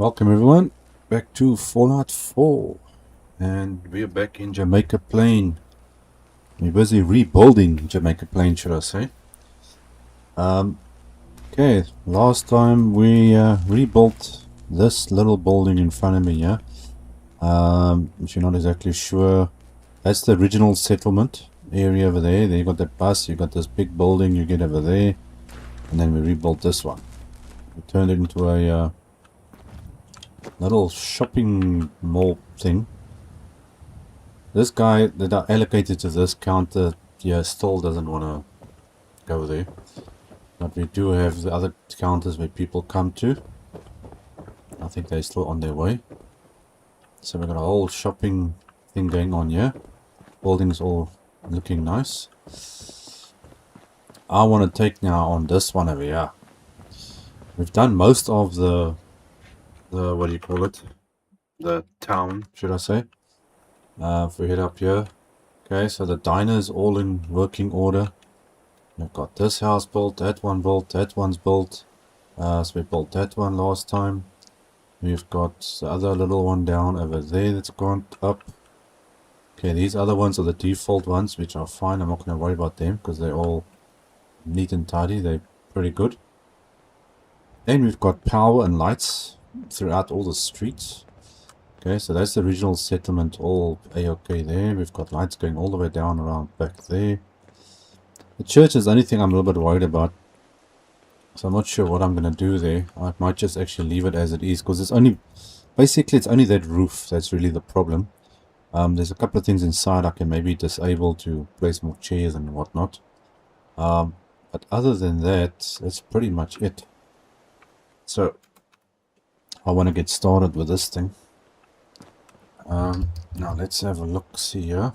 Welcome everyone back to Fallout 4, and we're back in Jamaica Plain. We're busy rebuilding Jamaica Plain, should I say. Okay, last time we rebuilt this little building in front of me here. If you're not exactly sure, that's the original settlement area over there. Then you got that bus, you got this big building you get over there, and then we rebuilt this one. We turned it into a little shopping mall thing. This guy that I allocated to this counter, yeah, still doesn't want to go there. But we do have the other counters where people come to. I think they're still on their way. So we've got a whole shopping thing going on here. Buildings all looking nice. I want to take now on this one over here. We've done most of the what do you call it? The town, should I say. If we head up here. Okay, so the diner is all in working order. We've got this house built, that one built, that one's built. So we built that one last time. We've got the other little one down over there that's gone up. Okay, these other ones are the default ones, which are fine. I'm not going to worry about them because they're all neat and tidy. They're pretty good. And we've got power and lights throughout all the streets. Okay, so that's the original settlement, all A-OK there. We've got lights going all the way down around back there. The church is the only thing I'm a little bit worried about. So I'm not sure what I'm going to do there. I might just actually leave it as it is, because it's only, basically it's only that roof that's really the problem. There's a couple of things inside I can maybe disable to place more chairs and whatnot. But other than that, that's pretty much it. So I want to get started with this thing. Now let's have a look, see here.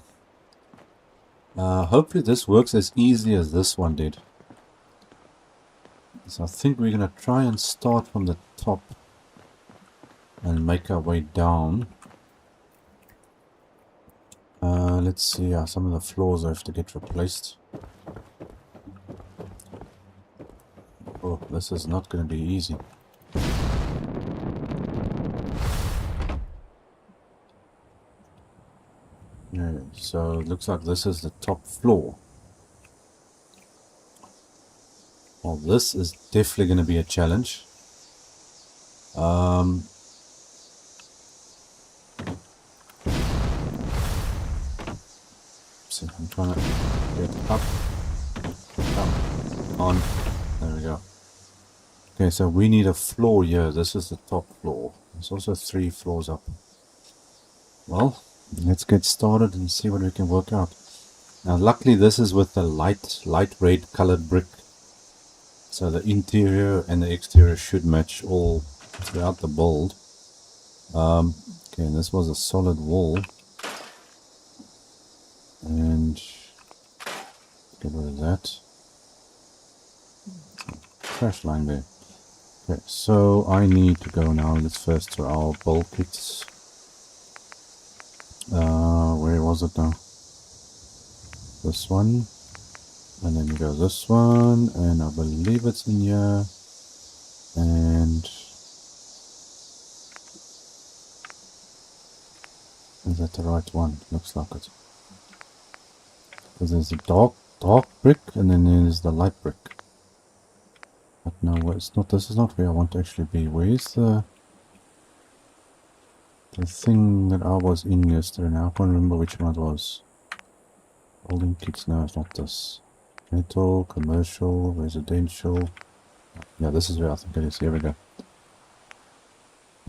Hopefully this works as easy as this one did. So I think we're going to try and start from the top and make our way down. Let's see, some of the floors have to get replaced. Oh, this is not going to be easy. Okay, so it looks like this is the top floor. Well, this is definitely going to be a challenge. See, I'm trying to get up. Come on. There we go. Okay, so we need a floor here. This is the top floor. There's also 3 floors up. Well, let's get started and see what we can work out. Now, luckily this is with the light red colored brick. So the interior and the exterior should match all throughout the build. Okay, and this was a solid wall. And get rid of that. Crash line there. Okay, so I need to go now. Let's first to our build kits. Where was it now? This one. And then we go this one, and I believe it's in here. And is that the right one? Looks like it. Because there's a dark brick, and then there's the light brick. But no, it's not. This is not where I want to actually be. Where's the thing that I was in yesterday? Now I can't remember which one it was. Building kits. No, it's not this. Metal, commercial, residential. Yeah, this is where I think it is. Here we go.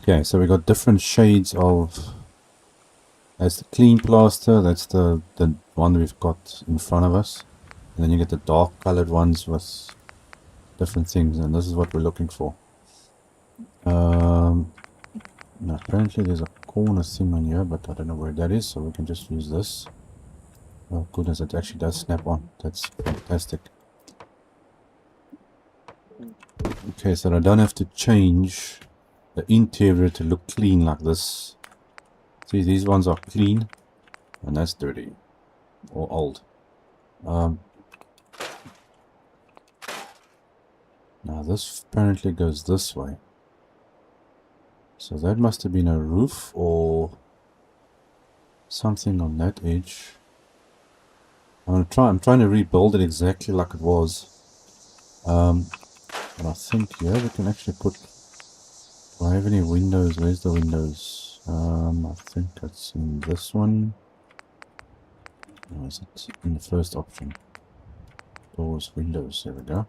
Okay, so we got different shades of. That's the clean plaster. That's the one we've got in front of us. And then you get the dark colored ones with different things, and this is what we're looking for. Now apparently there's a corner thing on here, but I don't know where that is, so we can just use this. Oh goodness, it actually does snap on. That's fantastic. Okay, so I don't have to change the interior to look clean like this. See, these ones are clean, and that's dirty or old. Now this apparently goes this way. So that must have been a roof or something on that edge. I'm trying to rebuild it exactly like it was. But I think here we can actually put. Do I have any windows? Where's the windows? I think it's in this one. Or is it in the first option? Doors, windows. There we go.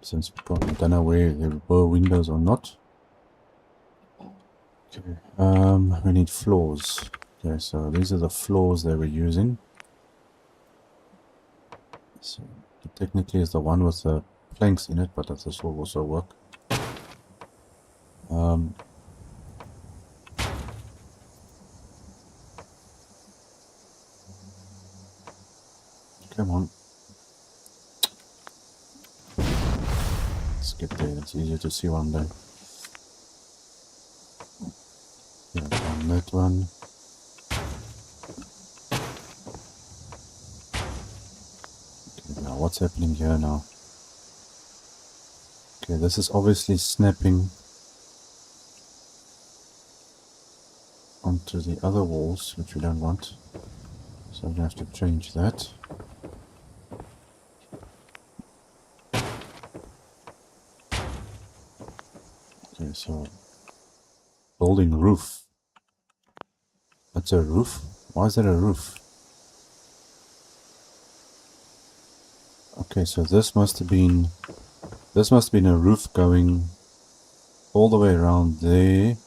Since I don't know where there were windows or not. Okay. We need floors. Okay, so these are the floors they were using. So it technically is the one with the planks in it, but this will also work. Come on. Let's get there. It's easier to see what I'm doing. Yeah, on that one. Okay, now what's happening here now? Okay, this is obviously snapping onto the other walls, which we don't want. So I'm going to have to change that. Okay, so building roof. That's a roof? Why is that a roof? Okay, so this must have been a roof going all the way around there.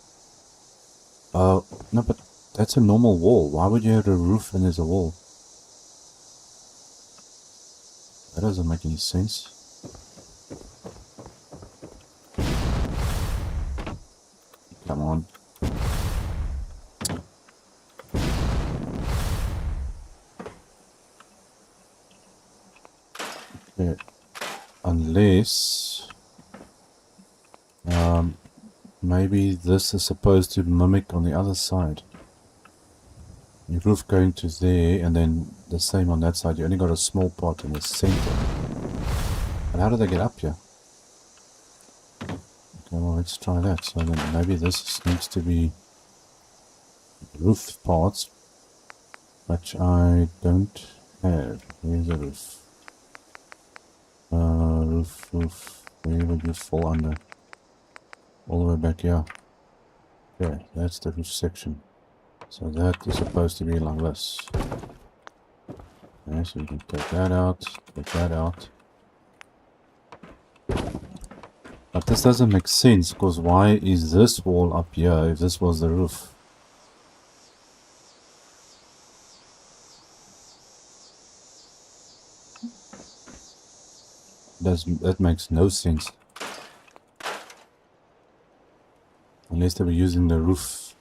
No, but that's a normal wall. Why would you have a roof and there's a wall? That doesn't make any sense. Come on. Okay. Unless maybe this is supposed to mimic on the other side. Your roof going to there and then the same on that side. You only got a small part in the center. But how do they get up here? Okay, well let's try that. So then maybe this needs to be roof parts, which I don't have. Where's the roof? Roof. Where would you fall under? All the way back here. Okay, that's the roof section. So that is supposed to be like this. Okay, so you can take that out, take that out. But this doesn't make sense, because why is this wall up here if this was the roof? That makes no sense. Unless they were using the roof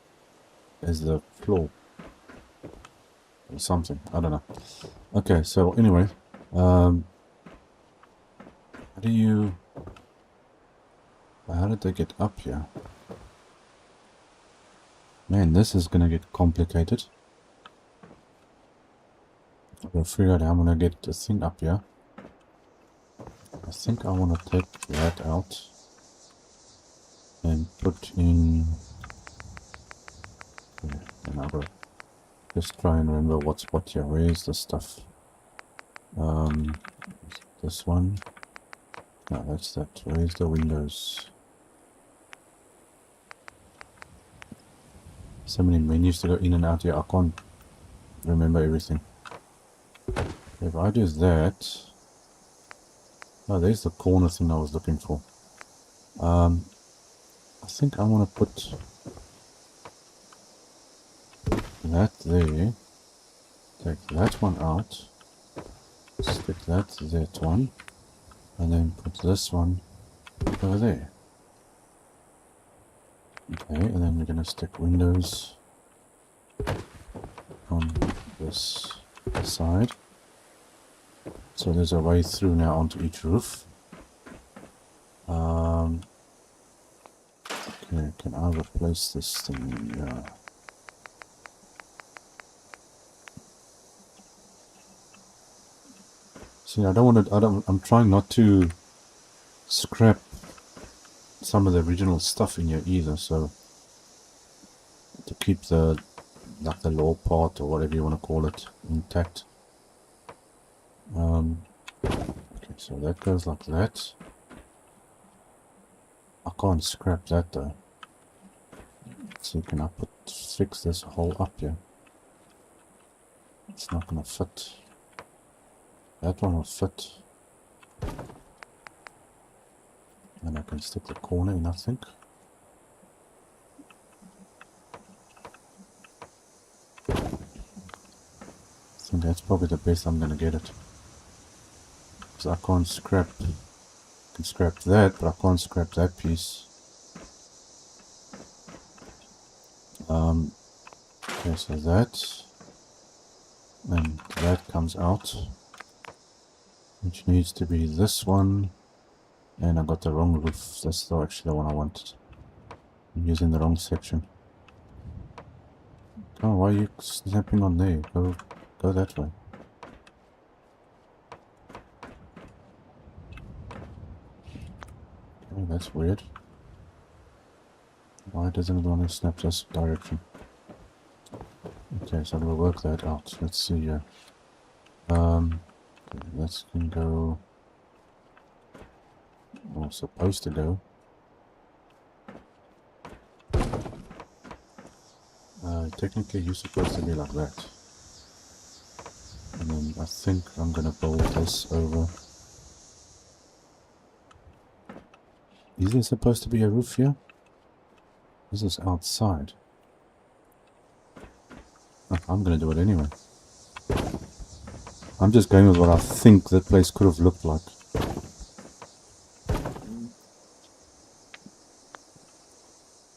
as the floor. Or something, I don't know. Okay, so anyway. How did they get up here? Man, this is gonna get complicated. I've got to figure out how I'm gonna get the thing up here. I think I want to take that out and put in. Okay, and I'll just try and remember what's what here. Where is the stuff? This one. No, that's that. Where's the windows? So many menus to go in and out here. I can't remember everything. If I do that. Oh, there's the corner thing I was looking for. I think I want to put that there. Take that one out. Stick that one. And then put this one over there. Okay, and then we're going to stick windows on this side. So there's a way through now onto each roof. Okay, can I replace this thing? Yeah. See, I don't want to. I'm trying not to scrap some of the original stuff in here either, so to keep the like the lore part or whatever you want to call it intact. Okay, so that goes like that. I can't scrap that though. So can I fix this hole up here? It's not gonna fit. That one will fit. And I can stick the corner in, I think. I think that's probably the best I'm gonna get it. Because I can't scrap. I can scrap that, but I can't scrap that piece. Okay, so that. And that comes out. Which needs to be this one. And I got the wrong roof. That's actually the one I wanted. I'm using the wrong section. Oh, why are you snapping on there? Go that way. Okay, that's weird. Why doesn't it want to snap this direction? Okay, so we'll work that out. Let's see here. Okay, that's gonna go. Or supposed to go. Technically, you're supposed to be like that. And then I think I'm gonna build this over. Is there supposed to be a roof here? This is outside. Oh, I'm gonna do it anyway. I'm just going with what I think that place could have looked like.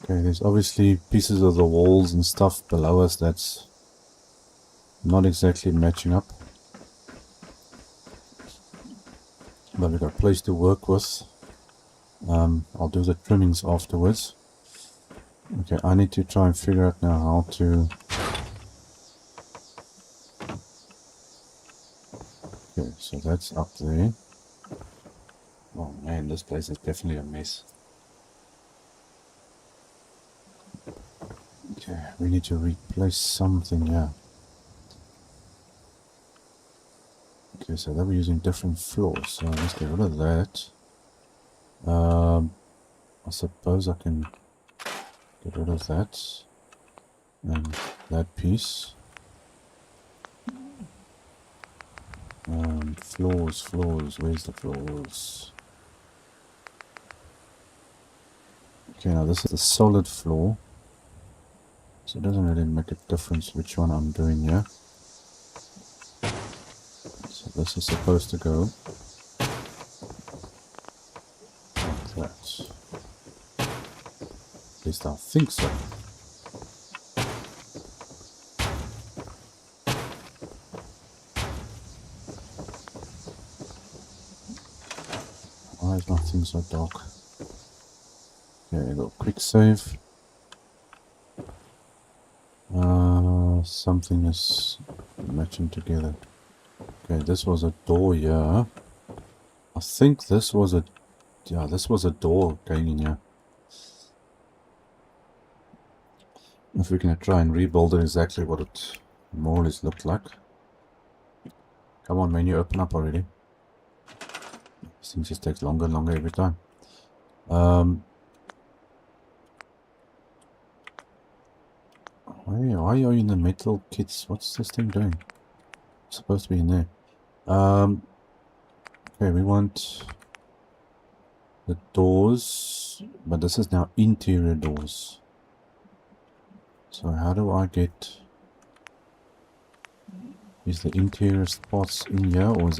Okay, there's obviously pieces of the walls and stuff below us that's not exactly matching up. But we've got a place to work with. I'll do the trimmings afterwards. Okay, I need to try and figure out now how to... Okay, so that's up there. Oh man, this place is definitely a mess. Okay, we need to replace something here. Okay, so that we're using different floors, so let's get rid of that. I suppose I can get rid of that and that piece. Floors, where's the floors? Okay, now this is the solid floor, so it doesn't really make a difference which one I'm doing here. So this is supposed to go like that. At least I think so. Why is my thing so dark? There you go, quick save. Something is matching together. Okay, this was a door here. I think this was a... Yeah, this was a door going in here. If we're going to try and rebuild it exactly what it more or less looked like. Come on, menu, open up already. This thing just takes longer and longer every time. Why are you in the metal kits? What's this thing doing? It's supposed to be in there. Okay, we want the doors, but this is now interior doors. So how do I get... Is the interior spots in here, or is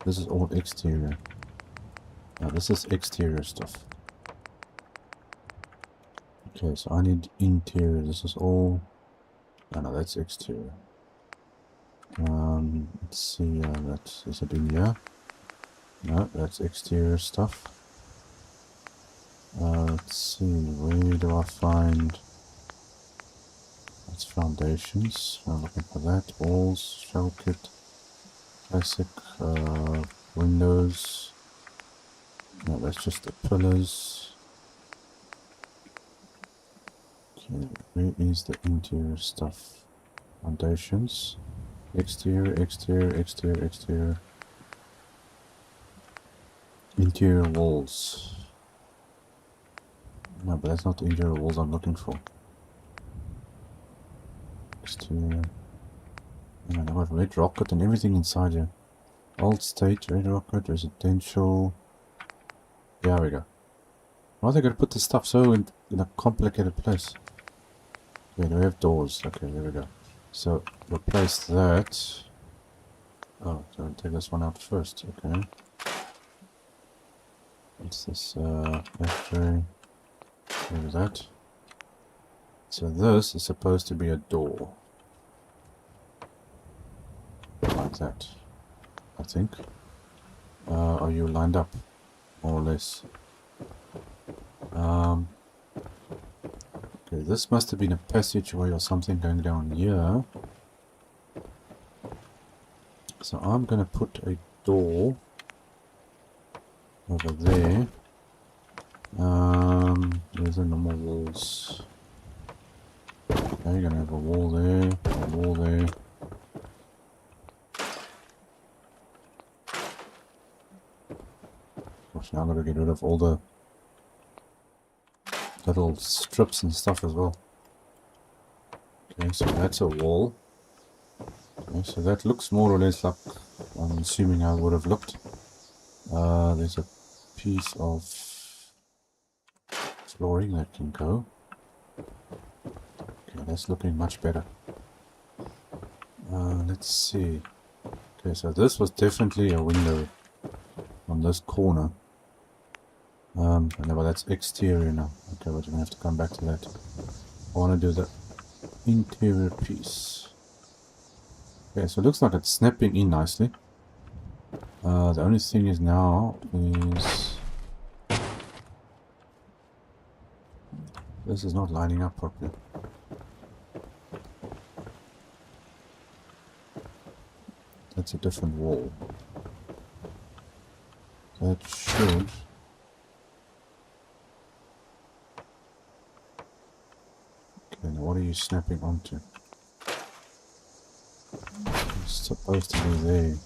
this is all exterior? No, this is exterior stuff. Okay, so I need interior. This is all... No, that's exterior. Let's see, is it in here? No, that's exterior stuff. Let's see, where do I find... That's foundations. I'm looking for that. Walls, shell kit, classic, windows. No, that's just the pillars. Okay, where is the interior stuff? Foundations. Exterior, exterior, exterior, exterior. Interior walls. No, but that's not the interior walls I'm looking for. Exterior. Oh, I've got red rocket and everything inside here. Old state, red rocket, residential. There we go. Why are they going to put this stuff so in a complicated place? Okay, do we have doors? Okay, there we go. So, replace that. Oh, so I'll take this one out first. Okay. What's this? FJ. Maybe that. So this is supposed to be a door. Like that. I think. Are you lined up? More or less. Okay, this must have been a passageway or something going down here. So I'm gonna put a door over there. There's the normal walls. Okay, you're gonna have a wall there, a wall there. Gosh, now I've got to get rid of all the little strips and stuff as well. Okay, so that's a wall. Okay, so that looks more or less like I'm assuming I would have looked. There's a piece of flooring that can go. Okay, that's looking much better. Let's see. Okay, so this was definitely a window on this corner. No, but that's exterior now. Okay, but you're gonna have to come back to that. I want to do the interior piece. Okay, so it looks like it's snapping in nicely. The only thing is now is this is not lining up properly. That's a different wall. That should. Okay, now what are you snapping onto? It's supposed to be there.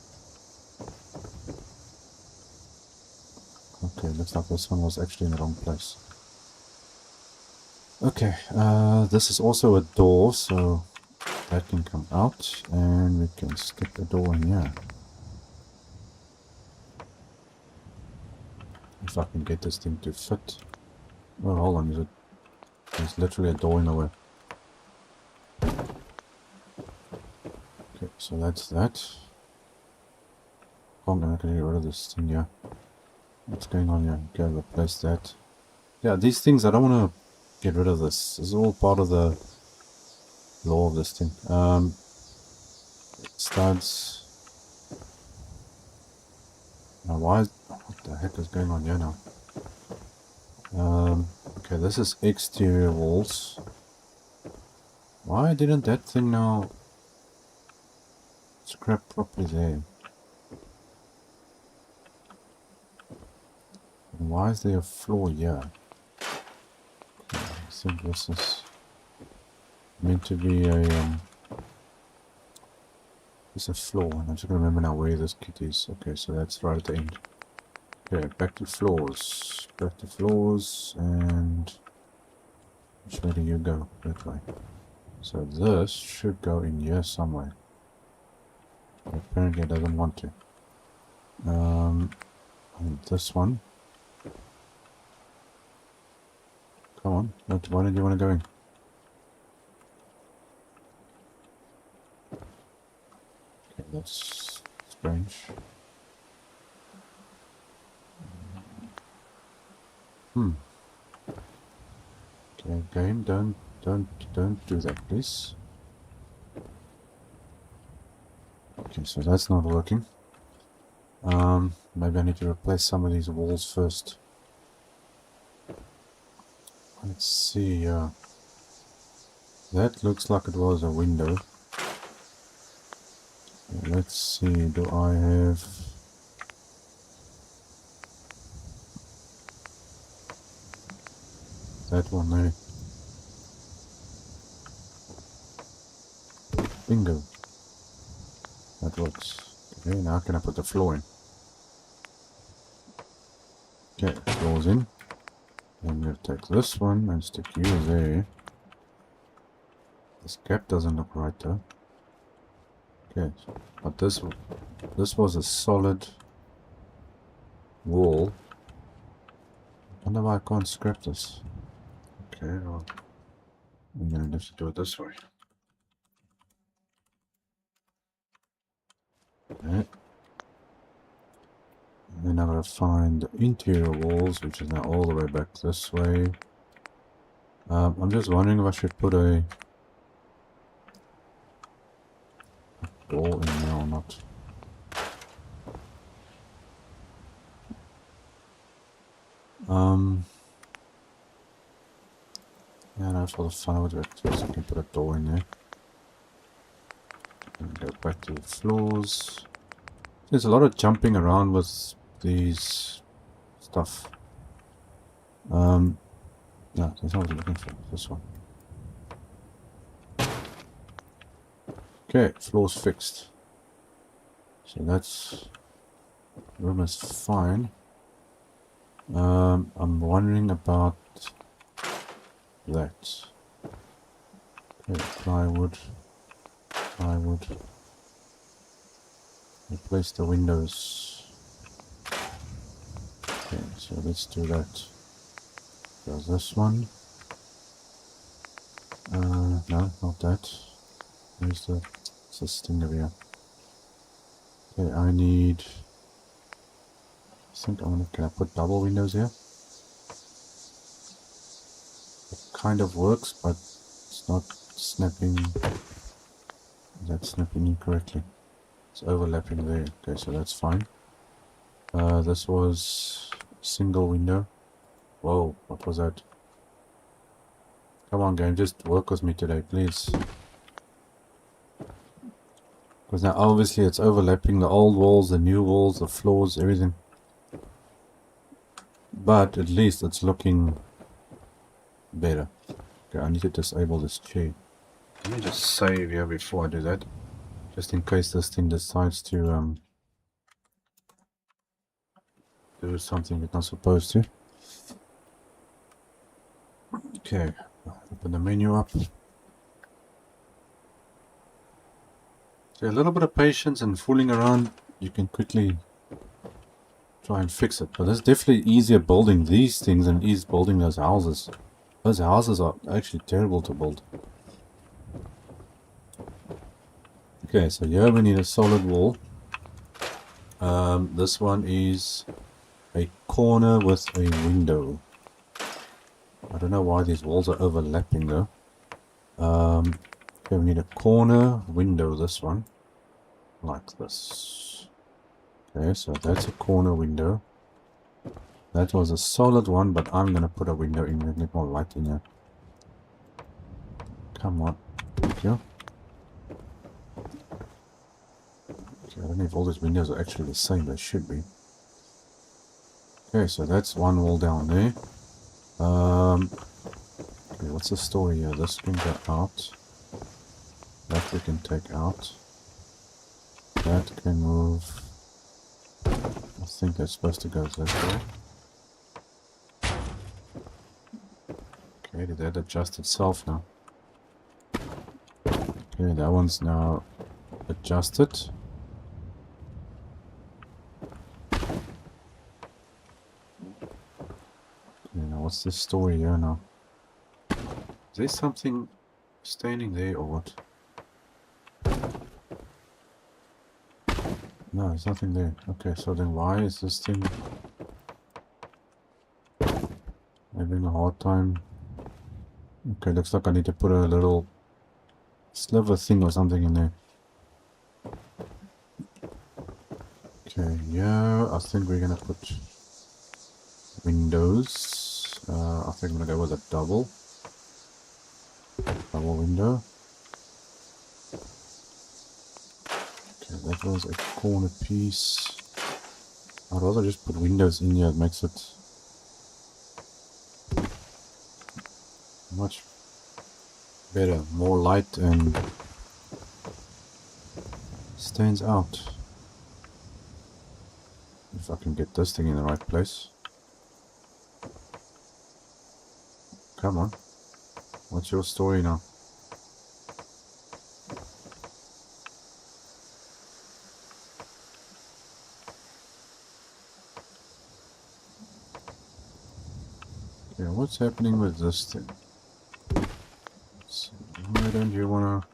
Okay, looks like this one was actually in the wrong place. Okay, this is also a door, so that can come out, and we can stick the door in here. If I can get this thing to fit. Oh, hold on, there's literally a door in the way. Okay, so that's that. Oh, I'm gonna get rid of this thing here. What's going on here? Okay, replace that. Yeah, these things, I don't want to get rid of this. This is all part of the law of this thing. Studs. Now, what the heck is going on here now? Okay, this is exterior walls. Why didn't that thing now scrap properly there? And why is there a floor here? Okay, I think this is meant to be a it's a floor, and I'm just gonna remember now where this kit is. Okay, so that's right at the end. Okay, back to floors. Back to floors, and which way do you go? That way. So this should go in here somewhere. Apparently it doesn't want to. And this one. Come on, why did you want to go in? Okay, that's strange. Okay, game, don't do that, please. Okay, so that's not working. Maybe I need to replace some of these walls first. Let's see, that looks like it was a window. Let's see, do I have... that one there? Bingo. That works. Okay, now can I put the floor in? Okay, floor's in. I'm going to take this one and stick you there. This gap doesn't look right though. Okay, but this was a solid wall. I wonder why I can't scrap this. Okay, well, I'm going to have to do it this way. Okay. And then I'm going to find the interior walls, which is now all the way back this way. I'm just wondering if I should put a wall in there or not. Yeah, no, for the fun of it, just I can put a door in there. And go back to the floors. There's a lot of jumping around with these stuff. No, that's not what I'm looking for. This one. Okay, floor's fixed. So that's room is fine. I'm wondering about that. Okay, plywood. Replace the windows. Okay, so let's do that. So this one. No, not that. Where's this thing over here? Okay, I need. I think can I put double windows here? It kind of works, but it's not snapping. That's snapping incorrectly. It's overlapping there. Okay, so that's fine. This was single window. Whoa, what was that? Come on, game, just work with me today, please. Because now obviously it's overlapping the old walls, the new walls, the floors, everything. But at least it's looking better. Okay, I need to disable this chair. Let me just save here before I do that. Just in case this thing decides to do something it's not supposed to. Okay, open the menu up. So a little bit of patience and fooling around, you can quickly try and fix it. But it's definitely easier building these things than it is building those houses. Those houses are actually terrible to build. Okay, so here we need a solid wall. This one is a corner with a window. I don't know why these walls are overlapping though. Okay, we need a corner window, this one. Like this. Okay, so that's a corner window. That was a solid one, but I'm gonna put a window in there, get more light in here. Come on. Thank you. Okay, I don't know if all these windows are actually the same, they should be. Okay, so that's one wall down there. Okay, what's the story here? This can go out. That we can take out. That can move. I think that's supposed to go this way. Okay, did that adjust itself now? Okay, that one's now adjusted. Okay, now what's this story here now? Is there something standing there or what? No, there's nothing there. Okay, so then why is this thing having a hard time? Okay, looks like I need to put a little sliver thing or something in there. Okay, yeah, I think we're gonna put windows. I think I'm gonna go with a double window. Okay, that was a corner piece. I'd rather just put windows in here, it makes it much better, more light and Stands out. If I can get this thing in the right place. Come on. What's your story now? Okay, what's happening with this thing? So why don't you wanna...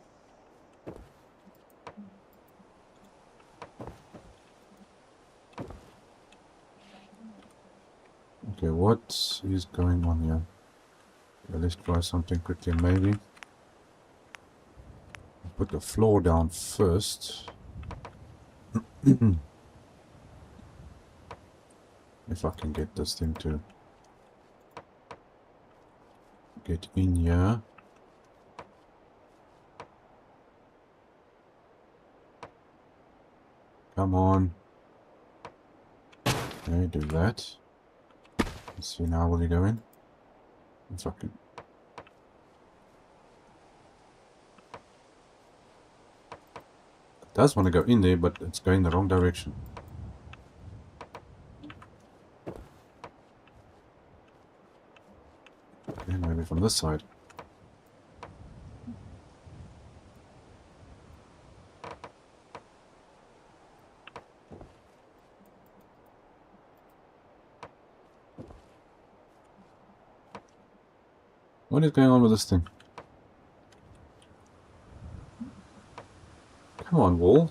Okay, what is going on here? Okay, let's try something quickly, maybe. Put the floor down first. If I can get this thing to get in here. Come on. Okay, do that. Let's see now, will you go in? If I can. It does want to go in there, but it's going the wrong direction. Okay, maybe from this side. What is going on with this thing? Come on, wall.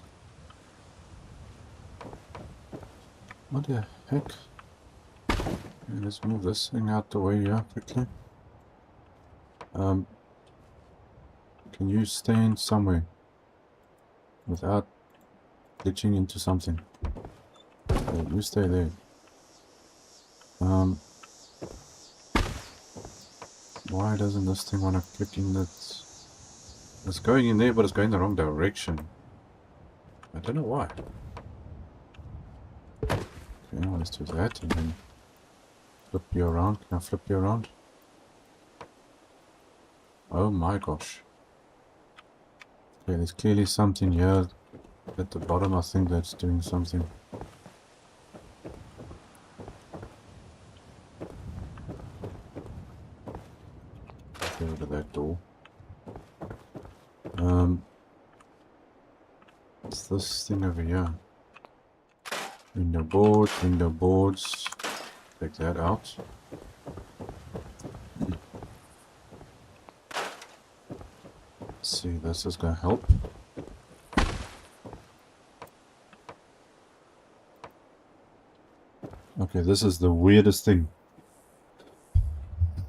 What the heck? Okay, let's move this thing out the way here quickly. Can you stand somewhere without glitching into something? Okay, you stay there. Why doesn't this thing want to click in that? It's going in there, but it's going the wrong direction. I don't know why. Okay, well, let's do that and then flip you around. Can I flip you around? Oh my gosh. Okay, there's clearly something here at the bottom. I think that's doing something. Get rid of that door. What's this thing over here? Window boards. Take that out. Let's see, this is gonna help. Okay, this is the weirdest thing.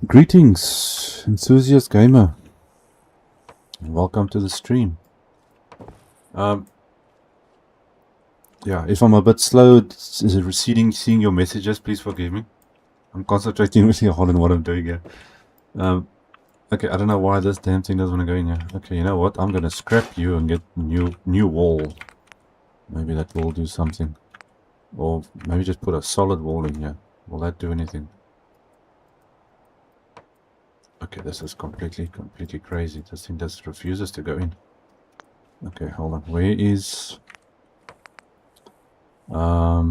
Greetings, enthusiast gamer. Welcome to the stream. Yeah, if I'm a bit slow, is it receding, seeing your messages, please forgive me. I'm concentrating really hard on what I'm doing here. Okay, I don't know why this damn thing doesn't want to go in here. Okay, you know what? I'm gonna scrap you and get new wall. Maybe that will do something. Or maybe just put a solid wall in here. Will that do anything? Okay, this is completely crazy. This thing just refuses to go in. Okay, hold on. Where is... I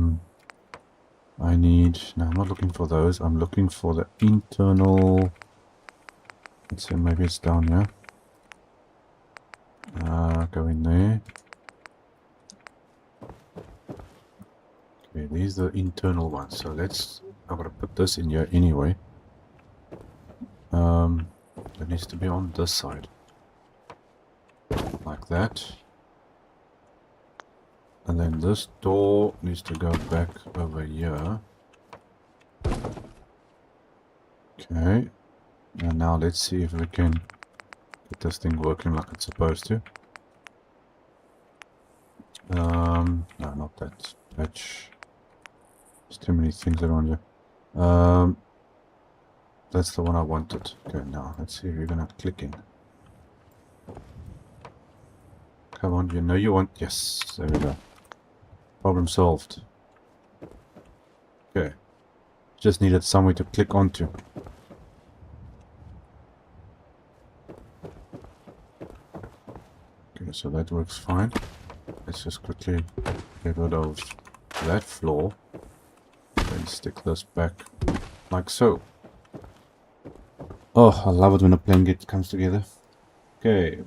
need... No, I'm not looking for those. I'm looking for the internal... Let's see, maybe it's down here. Go in there. Okay, these are the internal ones. So let's... I'm gonna put this in here anyway. It needs to be on this side. Like that. And then this door needs to go back over here. Okay. And now let's see if we can get this thing working like it's supposed to. No, not that patch. There's too many things around here. That's the one I wanted. Okay, now let's see if you're gonna click in. Come on, you know you want... Yes, there we go. Problem solved. Okay. Just needed somewhere to click onto. Okay, so that works fine. Let's just quickly get rid of that floor. Then stick this back like so. Oh, I love it when a plan comes together. Okay.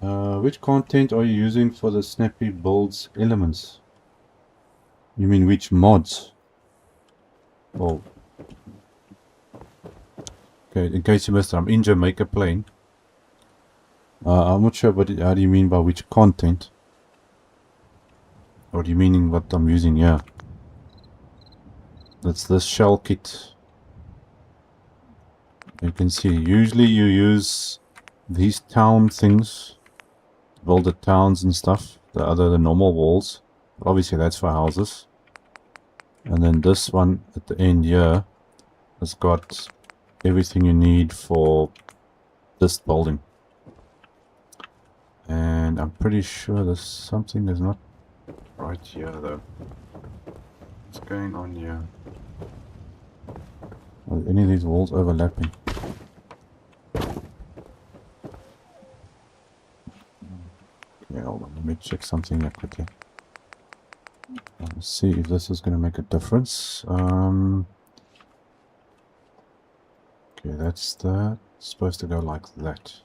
Which content are you using for the snappy builds elements? You mean which mods? Oh. Okay, in case you missed it, I'm in Jamaica playing. I'm not sure how do you mean by which content? Or do you meaning what I'm using here? That's this shell kit. You can see, usually you use these town things, build the towns and stuff, the normal walls. Obviously that's for houses. And then this one at the end here has got everything you need for this building. And I'm pretty sure there's something that's not right here though. What's going on here? Are any of these walls overlapping? Yeah, hold on, let me check something here quickly. Let's see if this is going to make a difference. Okay, that's that. It's supposed to go like that.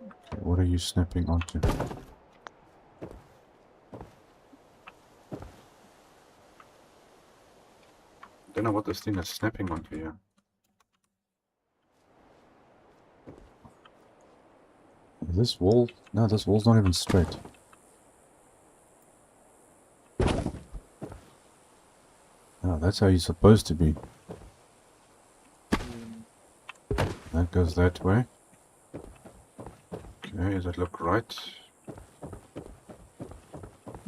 Okay, what are you snapping onto? I don't know what this thing is snapping onto here. This wall? No, this wall's not even straight. No, that's how you're supposed to be. That goes that way. Okay, does that look right?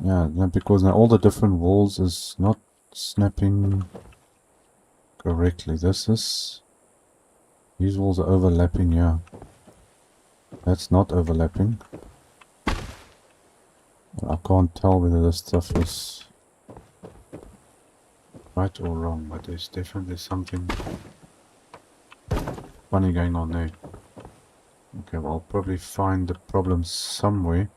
Yeah, no, because now all the different walls is not snapping correctly. These walls are overlapping, yeah. That's not overlapping. I can't tell whether this stuff is right or wrong, but there's definitely something funny going on there. Okay, well, I'll probably find the problem somewhere.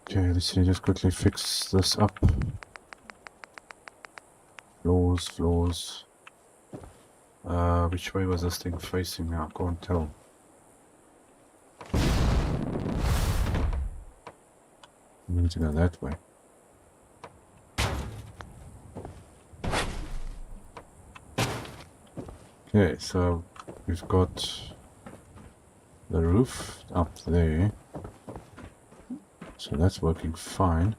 Okay, let's see, just quickly fix this up. Floors. Which way was this thing facing now? I can't tell. We need to go that way. Okay, so we've got the roof up there. So that's working fine.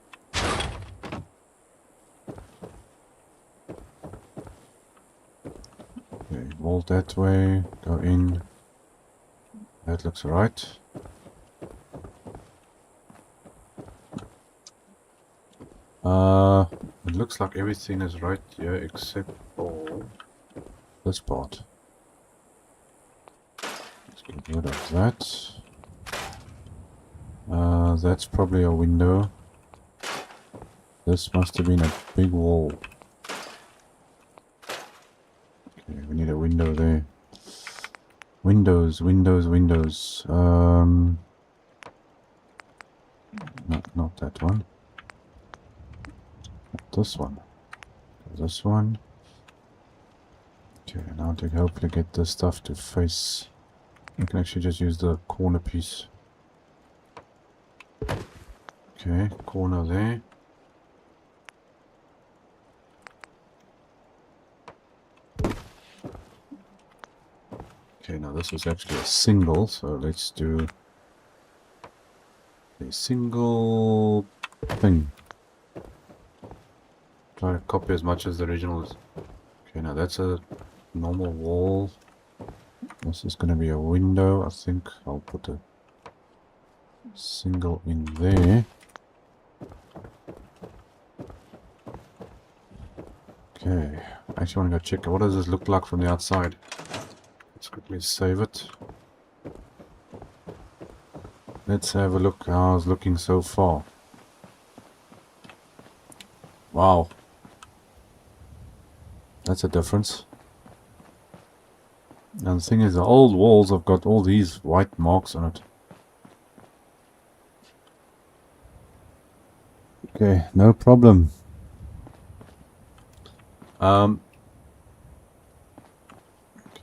Okay, wall that way, go in. That looks right. It looks like everything is right here except for this part. Let's get rid of that. That's probably a window. This must have been a big wall. Okay, we need a window there. Windows. Not that one. This one. This one. Okay, now to hopefully get this stuff to face. You can actually just use the corner piece. Okay, corner there. Okay, now this is actually a single, so let's do a single thing. Try to copy as much as the original is. Okay, now that's a normal wall. This is going to be a window. I think I'll put a single in there. Okay, I actually want to go check what does this look like from the outside. Let's quickly save it. Let's have a look how it's looking so far. Wow. That's a difference. And the thing is, the old walls have got all these white marks on it. Okay, no problem. Okay,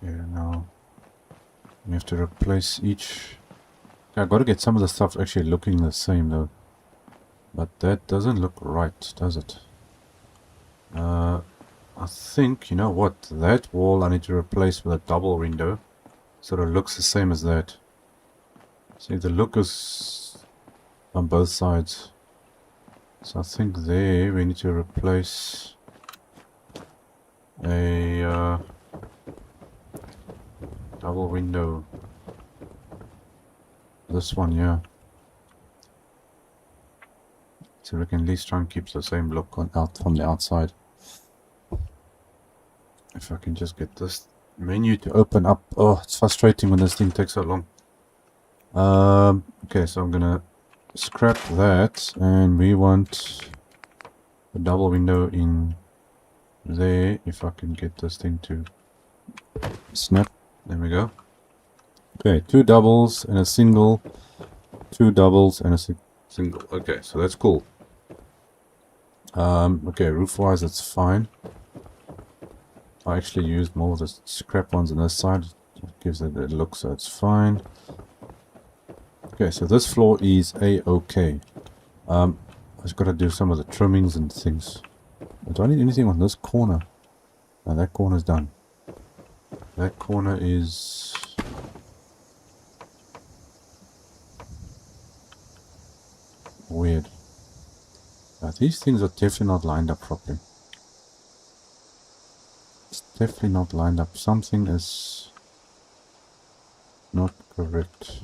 now we have to replace each. I've got to get some of the stuff actually looking the same though. But that doesn't look right, does it? I think, you know what, that wall I need to replace with a double window. So it looks the same as that. See, the look is on both sides. So I think there we need to replace a double window. This one, yeah. So we can at least try and keep the same look on out from the outside. If I can just get this menu to open up. Oh, it's frustrating when this thing takes so long. Okay, so I'm gonna scrap that, and we want a double window in there. If I can get this thing to snap. There we go. Okay, 2 doubles and a single, 2 doubles and a single. Okay, so that's cool. Okay, roof-wise, it's fine. I actually used more of the scrap ones on this side. It gives it a look, so it's fine. Okay, so this floor is a-okay. I've just got to do some of the trimmings and things. Do I need anything on this corner? No, that corner's done. That corner is... weird. These things are definitely not lined up properly. It's definitely not lined up. Something is not correct.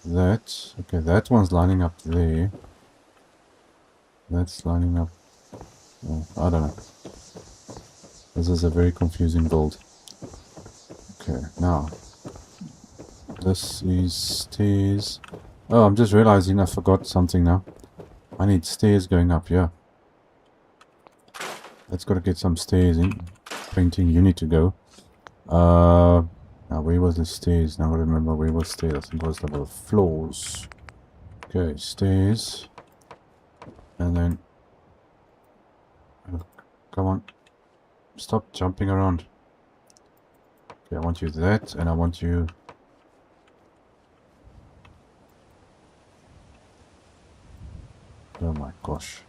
That, okay, that one's lining up there. That's lining up. Oh, I don't know. This is a very confusing build. Okay, now this is stairs. Oh, I'm just realizing I forgot something now. I need stairs going up here. Let's got to get some stairs in. Painting, you need to go. Now where was the stairs? Now I remember where was stairs. I think it was the floors. Okay, stairs. And then... oh, come on. Stop jumping around. Okay, I want you that, and I want you... oh my gosh.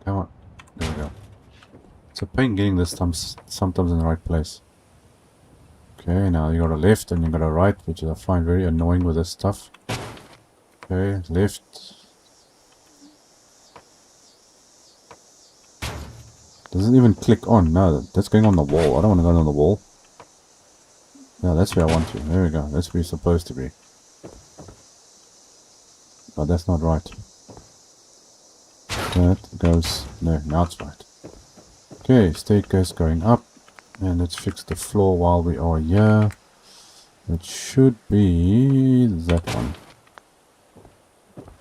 Come on. There we go. It's a pain getting this sometimes in the right place. Okay, now you got a left and you got a right, which I find very annoying with this stuff. Okay, left. Doesn't even click on. No, that's going on the wall. I don't want to go on the wall. Yeah, that's where I want you. There we go. That's where you're supposed to be. But that's not right. That goes there. Now it's right. Okay, staircase going up. And let's fix the floor while we are here. It should be that one.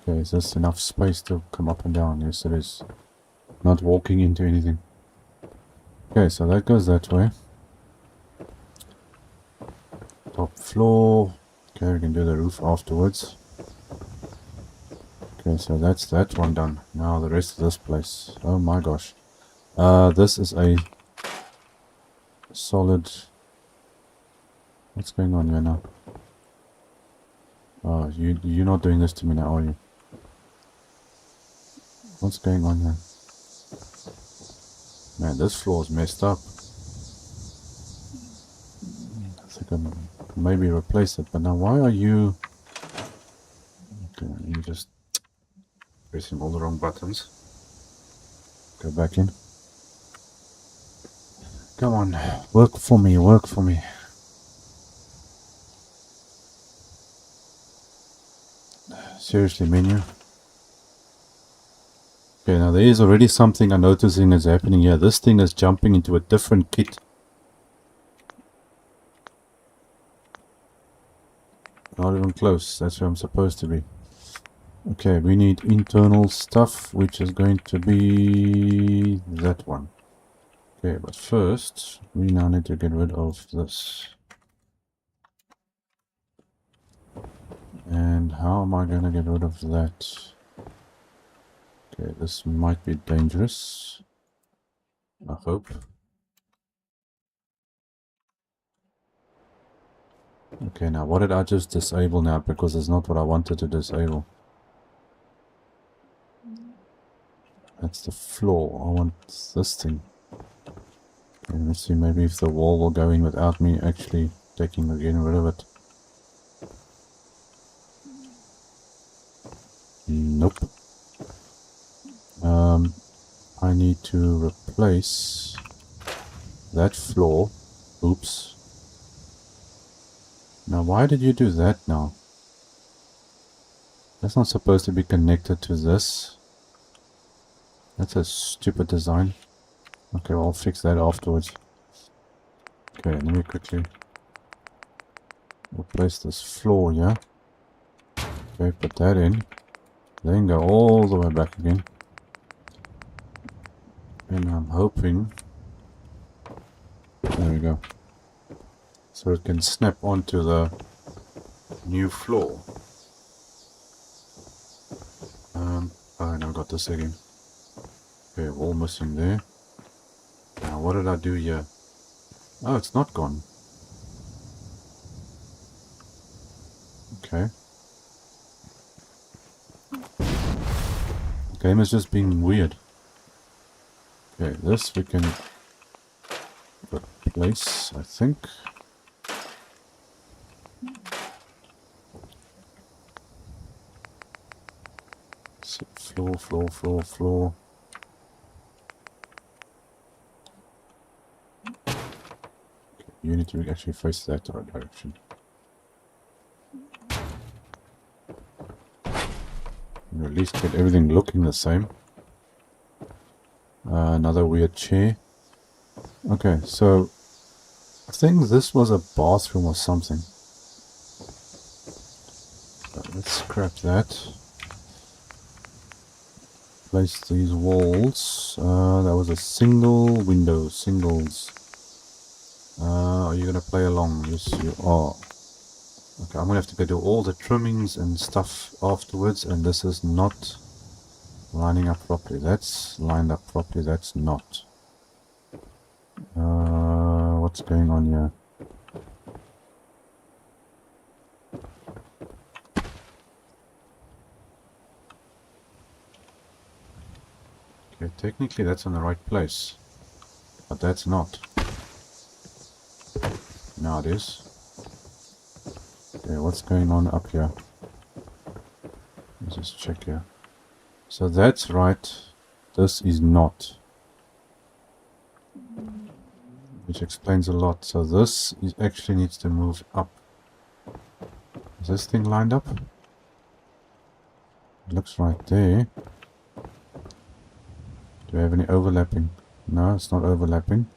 Okay, is this enough space to come up and down? Yes, it is. Not walking into anything. Okay, so that goes that way. Top floor. Okay, we can do the roof afterwards. Okay, so that's that one done. Now the rest of this place. Oh my gosh. This is a solid... what's going on here now? Oh, you're not doing this to me now, are you? What's going on here? Man, this floor is messed up. I think I can maybe replace it, but now why are you... okay, you just pressing all the wrong buttons. Go back in. Come on, work for me, work for me. Seriously, menu. Okay, now there is already something I'm noticing is happening here. This thing is jumping into a different kit. Not even close. That's where I'm supposed to be. Okay, we need internal stuff, which is going to be that one. Okay, but first we now need to get rid of this. And how am I going to get rid of that? Okay, this might be dangerous. I hope. Okay, now what did I just disable now? Because it's not what I wanted to disable. That's the floor. I want this thing. Okay, let's see, maybe if the wall will go in without me actually getting rid of it. Nope. I need to replace that floor. Oops. Now why did you do that now? That's not supposed to be connected to this. That's a stupid design. Okay, well, I'll fix that afterwards. Okay, let me quickly replace this floor, yeah? Okay, put that in. Then go all the way back again. And I'm hoping... There we go. So it can snap onto the new floor. Oh, and I've got this again. Okay, wall missing there. Now, what did I do here? Oh, it's not gone. Okay. The game is just being weird. Okay, this we can replace, I think. So floor. Okay, you need to actually face that direction. And at least get everything looking the same. Another weird chair. Okay, so I think this was a bathroom or something. Let's scrap that. Place these walls. That was a single window. Singles. Are you gonna play along? Yes, you are. Okay, I'm gonna have to go do all the trimmings and stuff afterwards, and this is not lining up properly. That's lined up properly. That's not. What's going on here? Okay, technically that's in the right place, but that's not. Now it is. Okay, what's going on up here? Let's just check here. So that's right. This is not. Which explains a lot. So this is actually needs to move up. Is this thing lined up? It looks right there. Do we have any overlapping? No, it's not overlapping.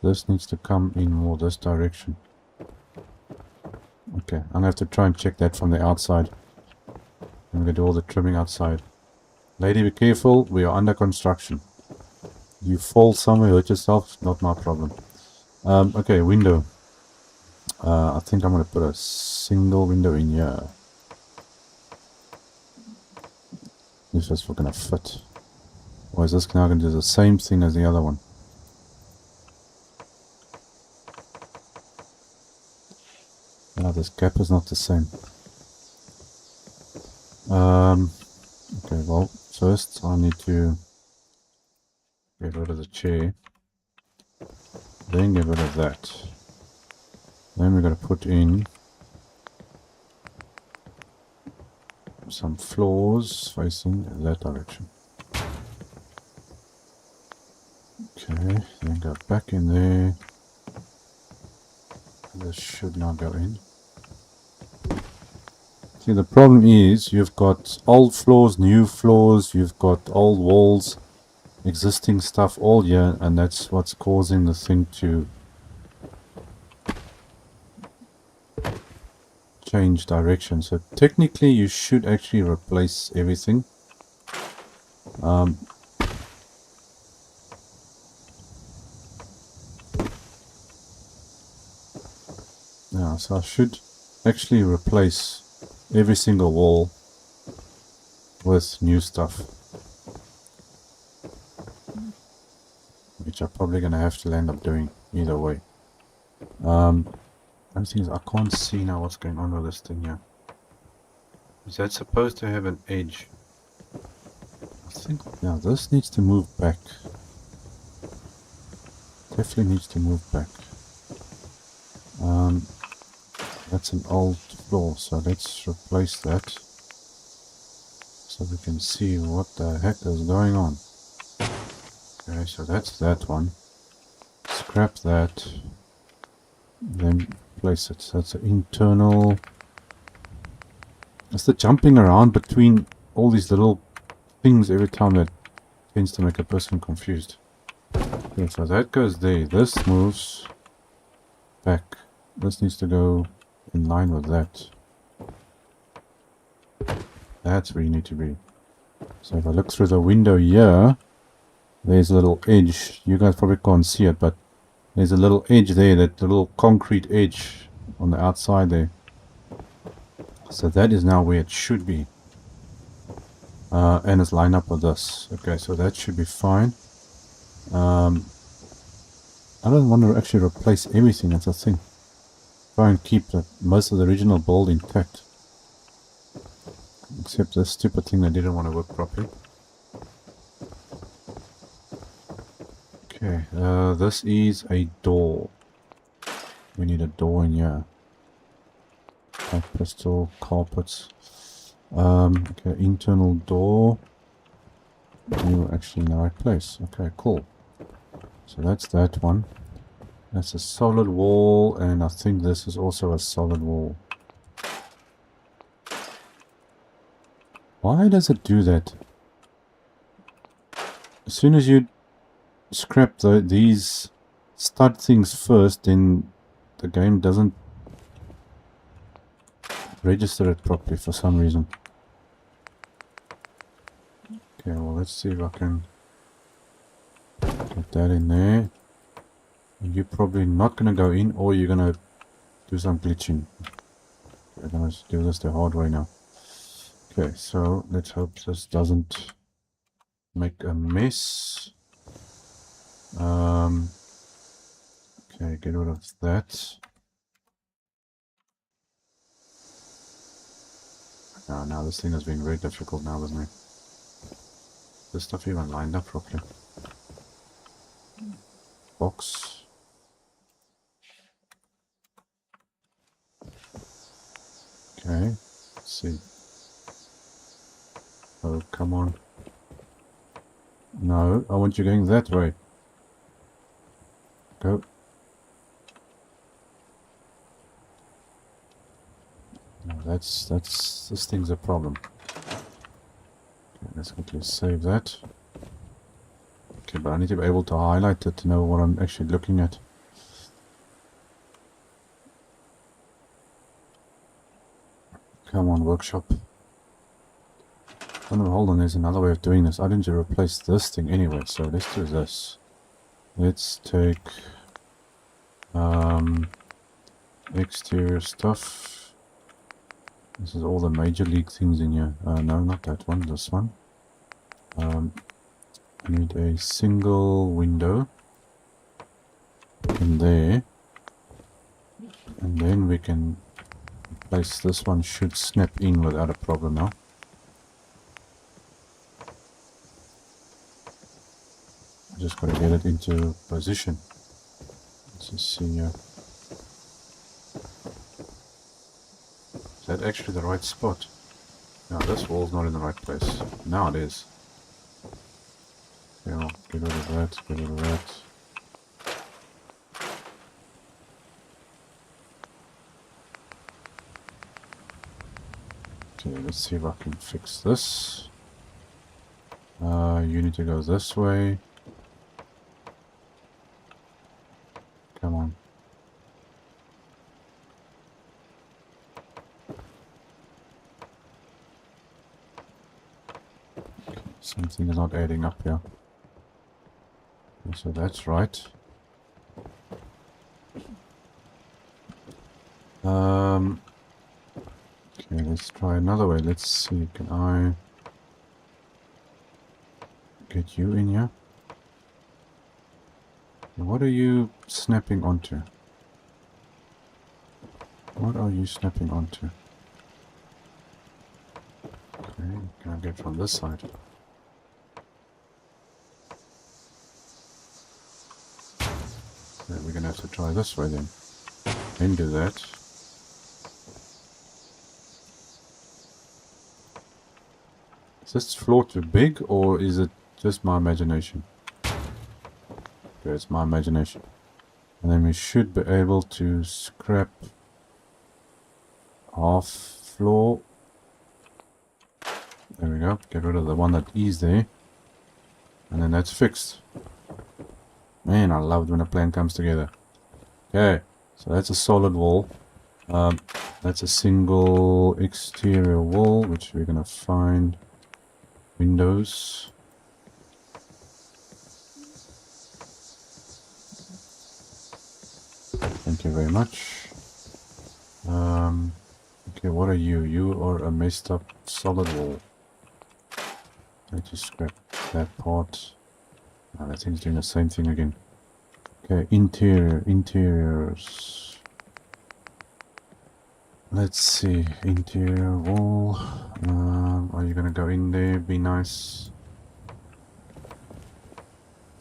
This needs to come in more this direction. Okay, I'm gonna have to try and check that from the outside. I'm gonna do all the trimming outside. Lady, be careful, we are under construction. You fall somewhere, hurt yourself, not my problem. Okay, window. I think I'm gonna put a single window in here. If this is gonna fit. Or is this now gonna do the same thing as the other one? No, this gap is not the same. Okay, well, first I need to get rid of the chair. Then get rid of that. Then we're going to put in some floors facing that direction. Okay, then go back in there. This should now go in. See, the problem is you've got old floors, new floors, you've got old walls, existing stuff all here, and that's what's causing the thing to change direction. So technically you should actually replace everything. Yeah, so I should actually replace every single wall with new stuff, which I'm probably going to have to end up doing either way. One thing is I can't see now what's going on with this thing here. Is that supposed to have an edge? I think, yeah, this needs to move back. Definitely needs to move back. That's an old floor, so let's replace that so we can see what the heck is going on. Okay, so that's that one. Scrap that, then place it. So that's an internal. It's the jumping around between all these little things every time that tends to make a person confused. Okay, so that goes there. This moves back. This needs to go in line with that. That's where you need to be. So if I look through the window here, there's a little edge. You guys probably can't see it, but there's a little edge there, that little concrete edge on the outside there. So that is now where it should be. And it's lined up with this. Okay, so that should be fine. I don't want to actually replace everything, that's the thing. Try and keep most of the original build intact. Except this stupid thing that didn't want to work properly. Okay, this is a door. We need a door in here. Pistol, carpets. Okay, internal door. You're actually in the right place. Okay, cool. So that's that one. That's a solid wall, and I think this is also a solid wall. Why does it do that? As soon as you scrap these stud things first, then the game doesn't register it properly for some reason. Okay, well, let's see if I can get that in there. And you're probably not going to go in, or you're going to do some glitching. We're going to do this the hard way now. Okay, so let's hope this doesn't make a mess. Okay, get rid of that. Now this thing has been very difficult now, doesn't it? This stuff even lined up properly. Box. Okay, let's see. Oh, come on. No, I want you going that way. Go. No, this thing's a problem. Okay, let's quickly save that. Okay, but I need to be able to highlight it to know what I'm actually looking at. Come on, workshop. Oh no, hold on, there's another way of doing this. I didn't replace this thing anyway, so let's do this. Let's take exterior stuff. This is all the major league things in here. No, not that one, this one. I need a single window in there, and then we can place this one. Should snap in without a problem now. Just got to get it into position. Let's just see here. Is that actually the right spot? No, this wall's not in the right place. Now it is. Yeah, get rid of that, get rid of that. Okay, let's see if I can fix this. You need to go this way. Come on. Something is not adding up here. Okay, so that's right. let's try another way. Let's see, can I get you in here? What are you snapping onto? What are you snapping onto? Okay, can I get from this side? Okay, we're gonna have to try this way then. And do that. Is this floor too big, or is it just my imagination? Okay, it's my imagination. And then we should be able to scrap half floor. There we go. Get rid of the one that is there. And then that's fixed. Man, I love it when a plan comes together. Okay, so that's a solid wall. That's a single exterior wall, which we're going to find. Windows. Thank you very much. Okay, what are you? You are a messed up solid wall. Let's just scrap that part. Oh, that thing's doing the same thing again. Okay, interiors. Let's see, interior wall. Are you gonna go in there? Be nice.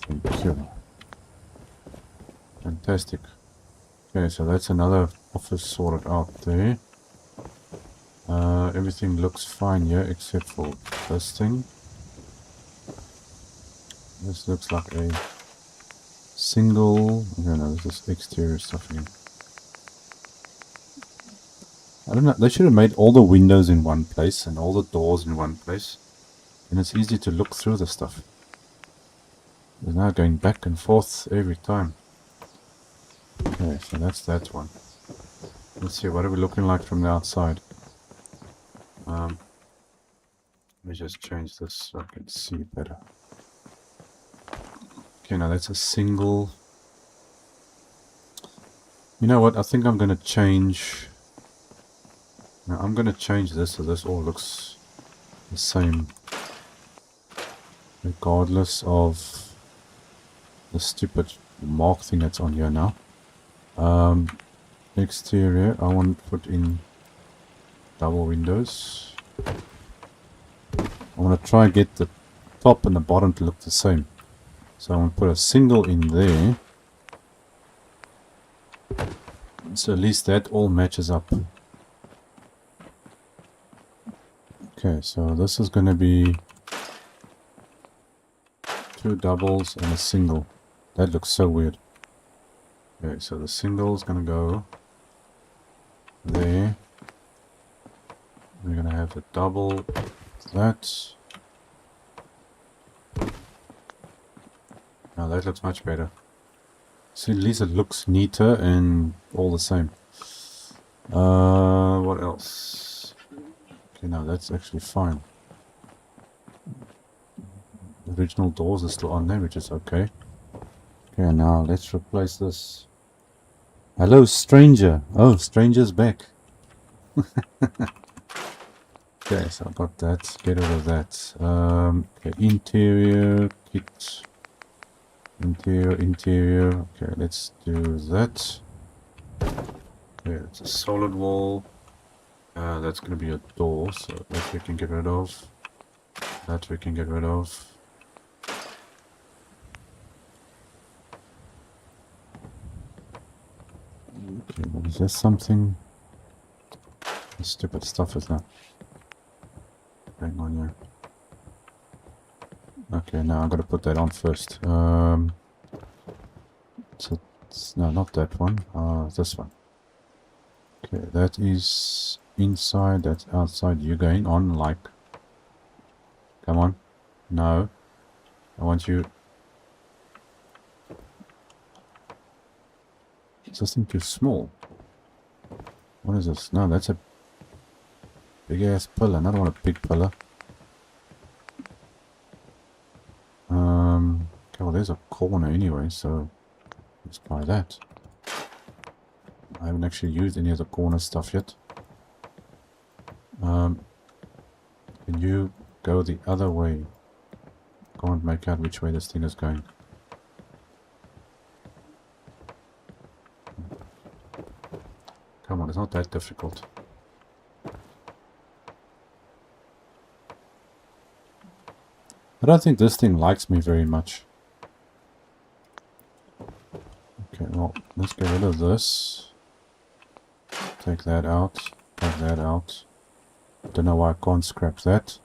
Thank you. Fantastic. Okay, so that's another office sorted out there. Everything looks fine here except for this thing. This looks like a single... No, this is exterior stuff again. I don't know, they should have made all the windows in one place and all the doors in one place. And it's easy to look through the stuff. We're now going back and forth every time. Okay, so that's that one. Let's see, what are we looking like from the outside? Let me just change this so I can see better. Okay, now that's a single... You know what, I think I'm going to change... Now I'm going to change this so this all looks the same. Regardless of the stupid mark thing that's on here now. Exterior, I want to put in double windows. I want to try and get the top and the bottom to look the same. So I want to put a single in there. So at least that all matches up. Okay, so this is going to be 2 doubles and a single. That looks so weird. Okay, so the single is going to go there. We're going to have the double, that. Now that looks much better. See, at least it looks neater and all the same. What else? Okay, now that's actually fine. The original doors are still on there, which is okay. Okay, now let's replace this. Hello, stranger. Oh, stranger's back. Okay, so I got that. Get rid of that. Okay, interior, kit. Interior. Okay, let's do that. Okay, it's a solid wall. That's going to be a door, so that we can get rid of. That we can get rid of. Okay, but is there something? What stupid stuff is that? Hang on here. Okay, now I'm gonna put that on first. So no, not that one. This one. Okay, that is inside. That's outside. You're going on like. Come on. No. I want you. Is this thing too small? What is this? No, that's a big ass pillar. I don't want a big pillar. Okay, well there's a corner anyway, so let's try that. I haven't actually used any of the corner stuff yet. Can you go the other way? Can't make out which way this thing is going. Come on, it's not that difficult. I don't think this thing likes me very much. Okay, well, let's get rid of this. Take that out. Take that out. Don't know why I can't scrap that.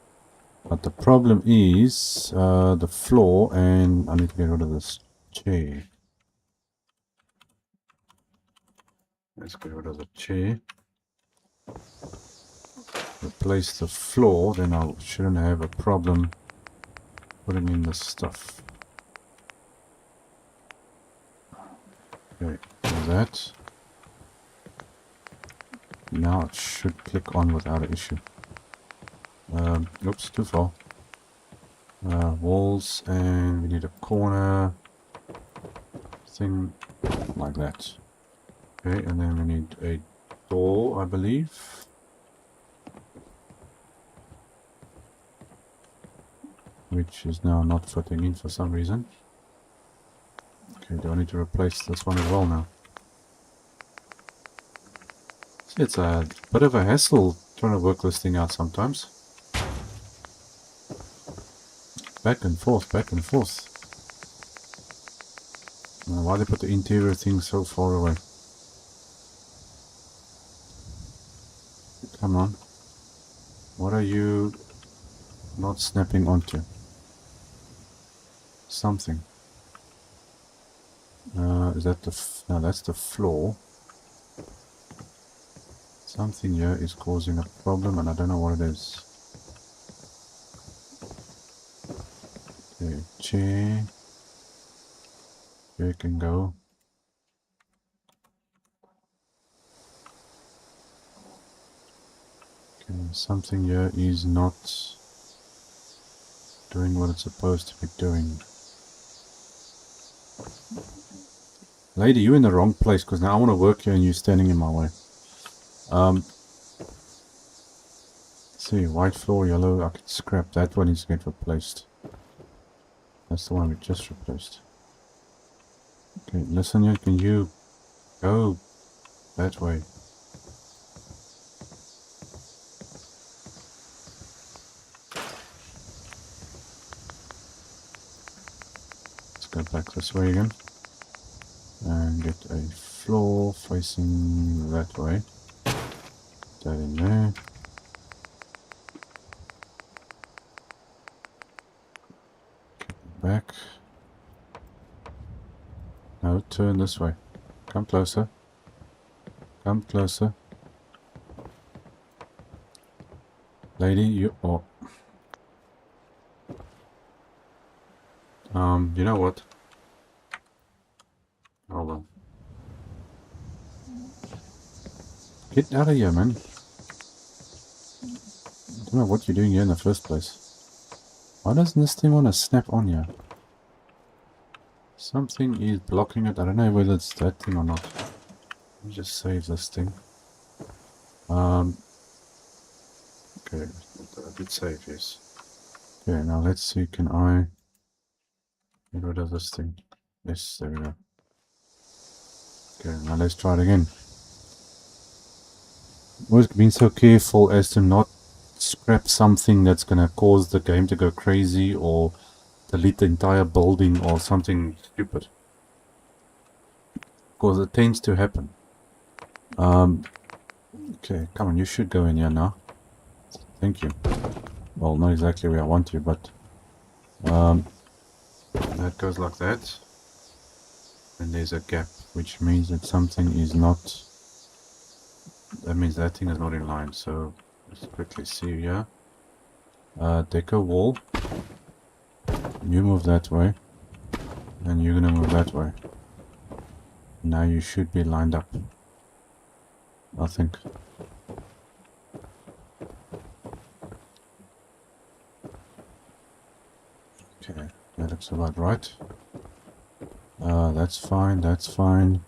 But the problem is the floor, and I need to get rid of this chair. Let's get rid of the chair. Replace the floor, then I shouldn't have a problem putting in the stuff. Okay, do that. Now it should click on without an issue. Oops, too far. Walls, and we need a corner thing like that. Okay, and then we need a door, I believe. Which is now not fitting in for some reason. Okay, do I need to replace this one as well now? See, it's a bit of a hassle trying to work this thing out sometimes. Back and forth, back and forth. Now, why they put the interior thing so far away? Come on. What are you not snapping onto? Something. Is that the... no, that's the floor. Something here is causing a problem and I don't know what it is. Okay, chair. Here it can go. Okay, something here is not doing what it's supposed to be doing. Lady, you're in the wrong place because now I want to work here and you're standing in my way. See, white floor, yellow, I can scrap that one, needs to get replaced. That's the one we just replaced. Okay, listen here, can you go that way? Let's go back this way again. And get a floor facing that way. Put that in there. Back. No, turn this way. Come closer. Come closer. Lady, you... oh. You know what? Hold on. Get out of here, man. I don't know what you're doing here in the first place. Why doesn't this thing want to snap on here? Something is blocking it. I don't know whether it's that thing or not. Let me just save this thing. Okay, I did save, yes. Okay, now let's see, can I get rid of this thing? Yes, there we go. Okay, now let's try it again. Always being so careful as to not scrap something that's gonna cause the game to go crazy or delete the entire building or something stupid. Because it tends to happen. Okay, come on, you should go in here now. Thank you. Well, not exactly where I want you, but that goes like that. And there's a gap, which means that something is not... that means that thing is not in line. So let's quickly see here. Deco wall. You move that way. And you're gonna move that way. Now you should be lined up, I think. Okay, that looks about right. That's fine, that's fine.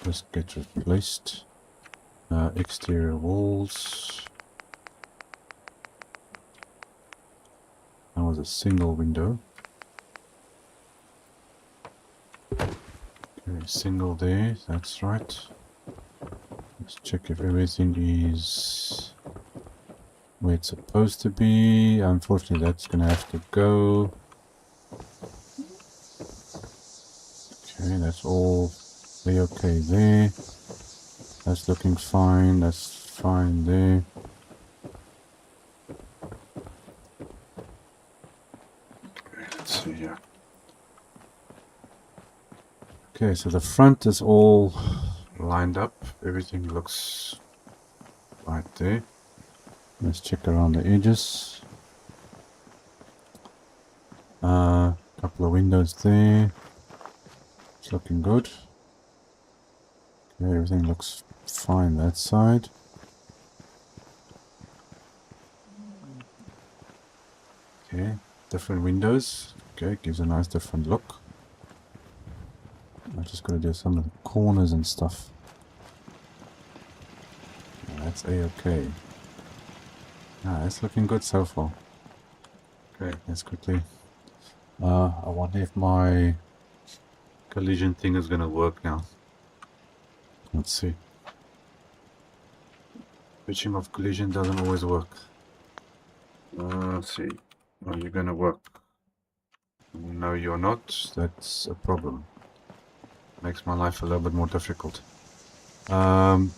Just get replaced. Exterior walls. That was a single window. Okay, single there, that's right. Let's check if everything is where it's supposed to be. Unfortunately, that's gonna have to go. Okay, that's all okay there. That's looking fine. That's fine there. Let's see here. Okay, so the front is all lined up. Everything looks right there. Let's check around the edges. Couple of windows there. It's looking good. Okay, everything looks fine that side. Okay, different windows. Okay, gives a nice different look. I just got to do some of the corners and stuff. Yeah, that's a-okay. That's looking good so far. Okay, let's quickly. I wonder if my collision thing is gonna work now. Let's see. Switching off collision doesn't always work. Let's see. Are you gonna work? No, you're not. That's a problem. Makes my life a little bit more difficult. Okay,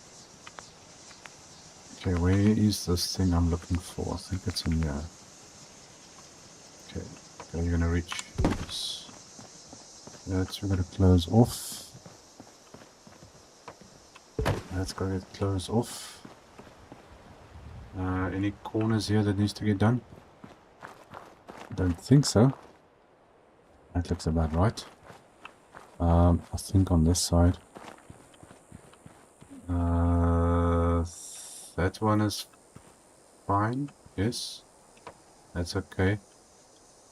where is this thing I'm looking for? I think it's in here. Okay, you're gonna reach this. That's we're gonna close off. That's gonna get closed off. Any corners here that needs to get done? Don't think so. That looks about right. I think on this side. That one is fine. Yes, that's okay.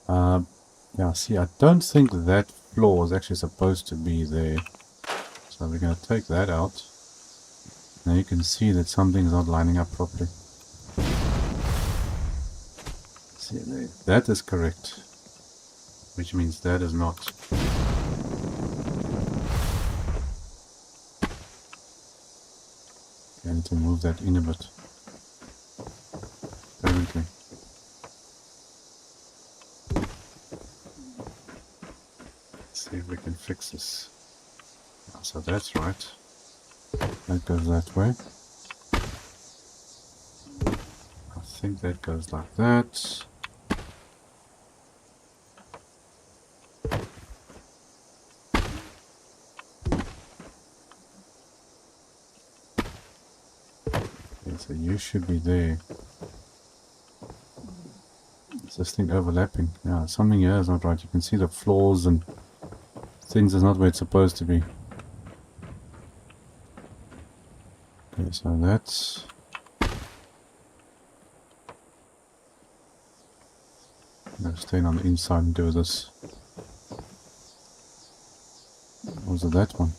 Yeah, see, I don't think that floor is actually supposed to be there. So we're going to take that out. Now you can see that something's not lining up properly. See there, that is correct. Which means that is not. I need to move that in a bit. Apparently. Let's see if we can fix this. So that's right. That goes that way. I think that goes like that. Okay, so you should be there. Is this thing overlapping? Yeah, something here is not right. You can see the floors and things is not where it's supposed to be. Okay, so that's... I'm going to stay on the inside and do this. Or was it that one?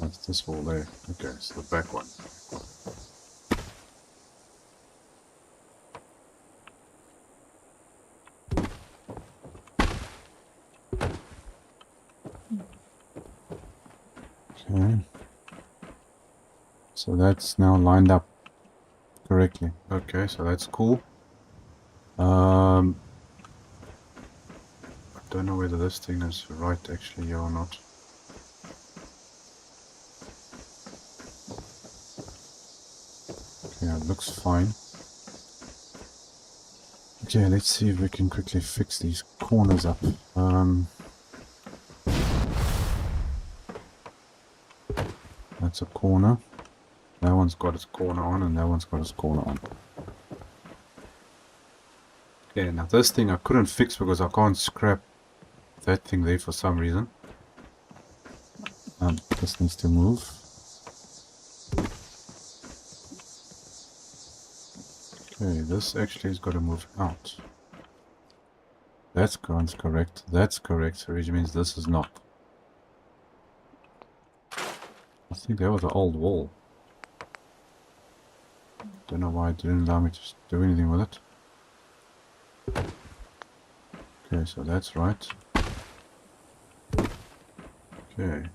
That's this wall there. Okay, so the back one. Okay. So that's now lined up correctly. Okay, so that's cool. I don't know whether this thing is right actually or not. Okay, it looks fine. Okay, let's see if we can quickly fix these corners up. That's a corner. That one's got its corner on and that one's got its corner on. Okay, now this thing I couldn't fix because I can't scrap that thing there for some reason. This needs to move. Okay, this actually has got to move out. That's correct. That's correct, which means this is not. I think that was an old wall. Don't know why it didn't allow me to do anything with it. Okay, so that's right. Okay.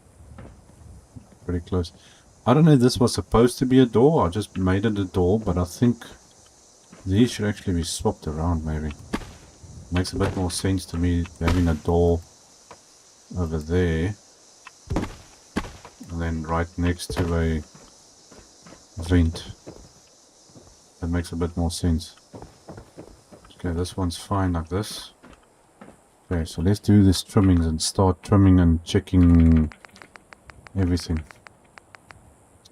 Pretty close. I don't know if this was supposed to be a door. I just made it a door, but I think these should actually be swapped around maybe. Makes a bit more sense to me having a door over there. And then right next to a vent. That makes a bit more sense. Okay, this one's fine like this. Okay, so let's do this trimmings and start trimming and checking everything.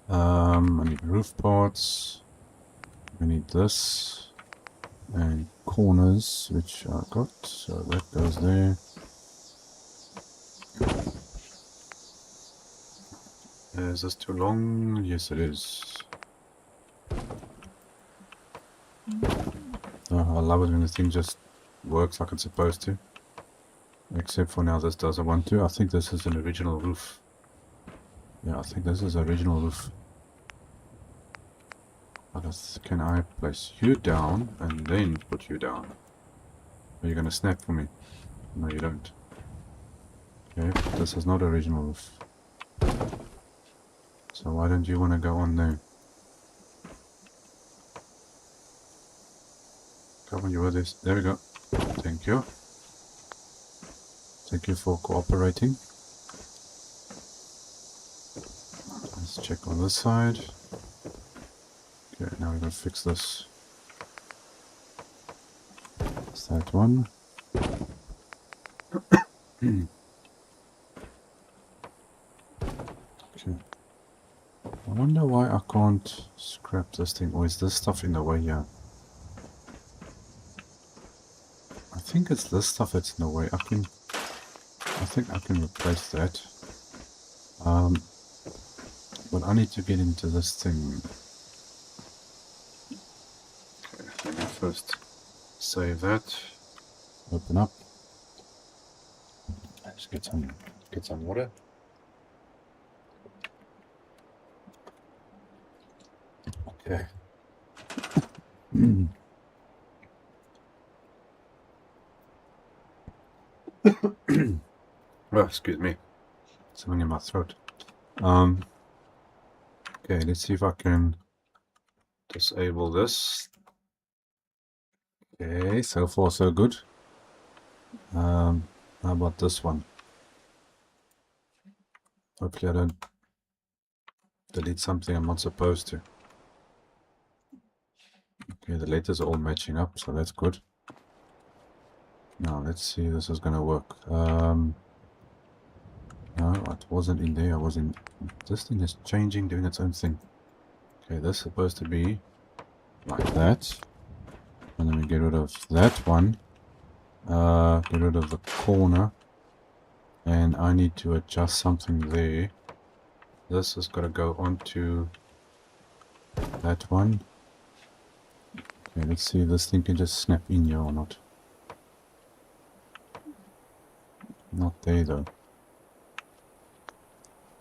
I need roof parts. We need this. And corners, which I got. So that goes there. Is this too long? Yes, it is. Oh, I love it when the thing just works like it's supposed to. Except for now this doesn't want to. I think this is an original roof. Yeah, I think this is original roof. But can I place you down and then put you down? Are you gonna snap for me? No, you don't. Okay, but this is not original roof. So why don't you want to go on there? Come on, you were this. There we go. Thank you. Thank you for cooperating. Let's check on this side. Okay, now we're gonna fix this. That's that one. Okay. I wonder why I can't scrap this thing, or is this stuff in the way here? I think it's this stuff that's in the way. I think I can replace that. But I need to get into this thing. Okay, let me first save that. Open up. Let's get some water. Okay. Oh, excuse me. Something in my throat. Okay, let's see if I can disable this. Okay, so far so good. How about this one? Hopefully I don't delete something I'm not supposed to. Okay, the letters are all matching up, so that's good. Now let's see if this is gonna work. No, it wasn't in there. I was in. This thing is changing, doing its own thing. Okay, this is supposed to be like that. And then we get rid of that one. Get rid of the corner. And I need to adjust something there. This has got to go onto that one. Okay, let's see if this thing can just snap in here or not. Not there though.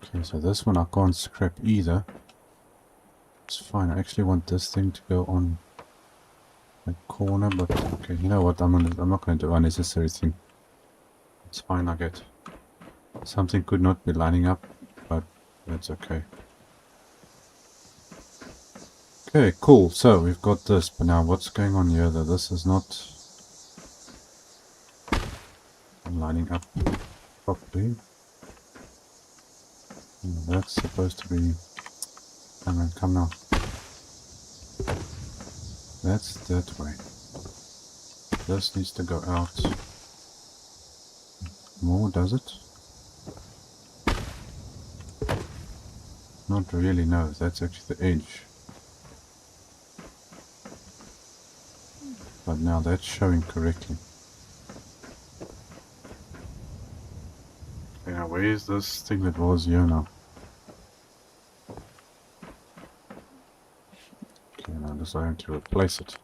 Okay, so this one I can't scrap either. It's fine. I actually want this thing to go on that corner, but okay, you know what? I'm not going to do unnecessary thing. It's fine. I get something could not be lining up, but that's okay. Okay, cool. So we've got this, but now what's going on here? Though this is not lining up properly. That's supposed to be. Come on, come now. That's that way. This needs to go out more, does it? Not really, no. That's actually the edge. But now that's showing correctly. Okay, now where is this thing that was here now? Okay, now just I have to replace it.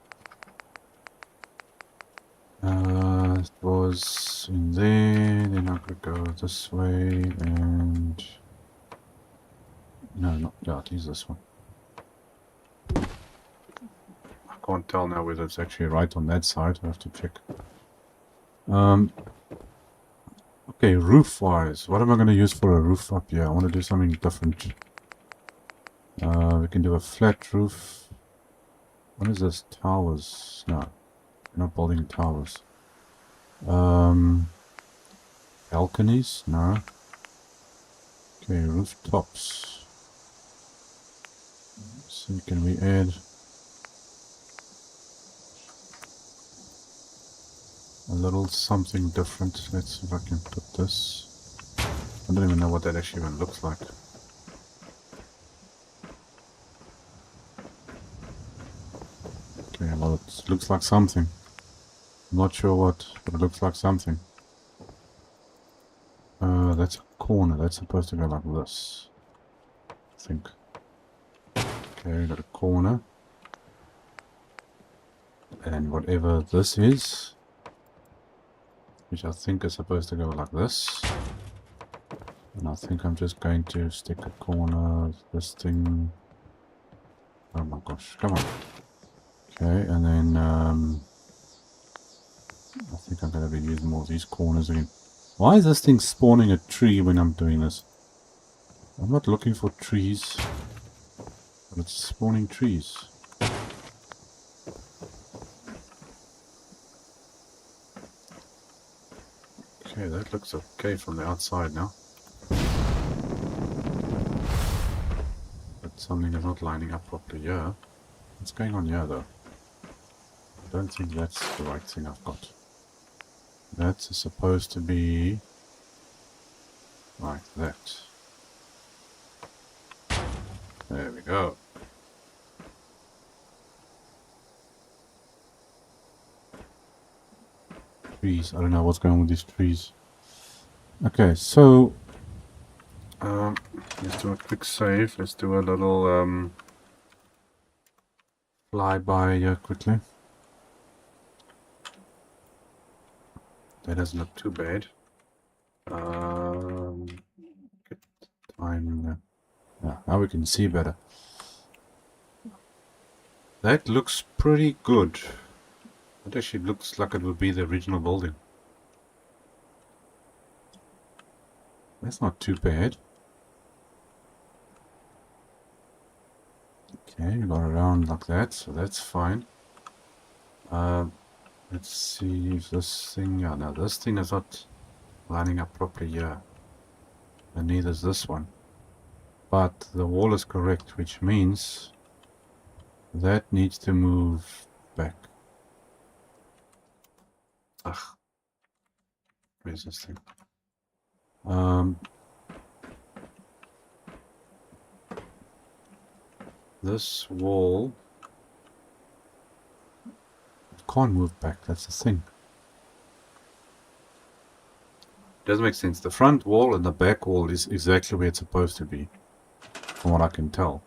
It was in there, then I could go this way and No, not that. Use this one. I can't tell now whether it's actually right on that side. I have to check. Okay, roof-wise. What am I going to use for a roof up here? I want to do something different. We can do a flat roof. What is this? Towers? No, we're not building towers. Balconies? No. Okay, rooftops. So can we add a little something different? Let's see if I can put this. I don't even know what that actually even looks like. Okay, well, it looks like something. I'm not sure what, but it looks like something. That's a corner. That's supposed to go like this, I think. Okay, we got a corner. And whatever this is, which I think is supposed to go like this. And I think I'm just going to stick a corner of this thing. Oh my gosh, come on. Okay, and then I think I'm going to be using more of these corners again. Why is this thing spawning a tree when I'm doing this? I'm not looking for trees, but it's spawning trees. Okay, that looks okay from the outside now. But something is not lining up properly here. What's going on here though? I don't think that's the right thing I've got. That's supposed to be like that. There we go. Trees. I don't know what's going on with these trees. Okay, so let's do a quick save. Let's do a little flyby here quickly. That doesn't look too bad. Get time. Yeah, now we can see better. That looks pretty good. It actually looks like it would be the original building. That's not too bad. Okay, you got around like that, so that's fine. Let's see if this thing... Yeah, no, this thing is not lining up properly here. And neither is this one. But the wall is correct, which means that needs to move back. Ugh. Where's this thing? This wall can't move back, that's the thing. Doesn't make sense. The front wall and the back wall is exactly where it's supposed to be, from what I can tell.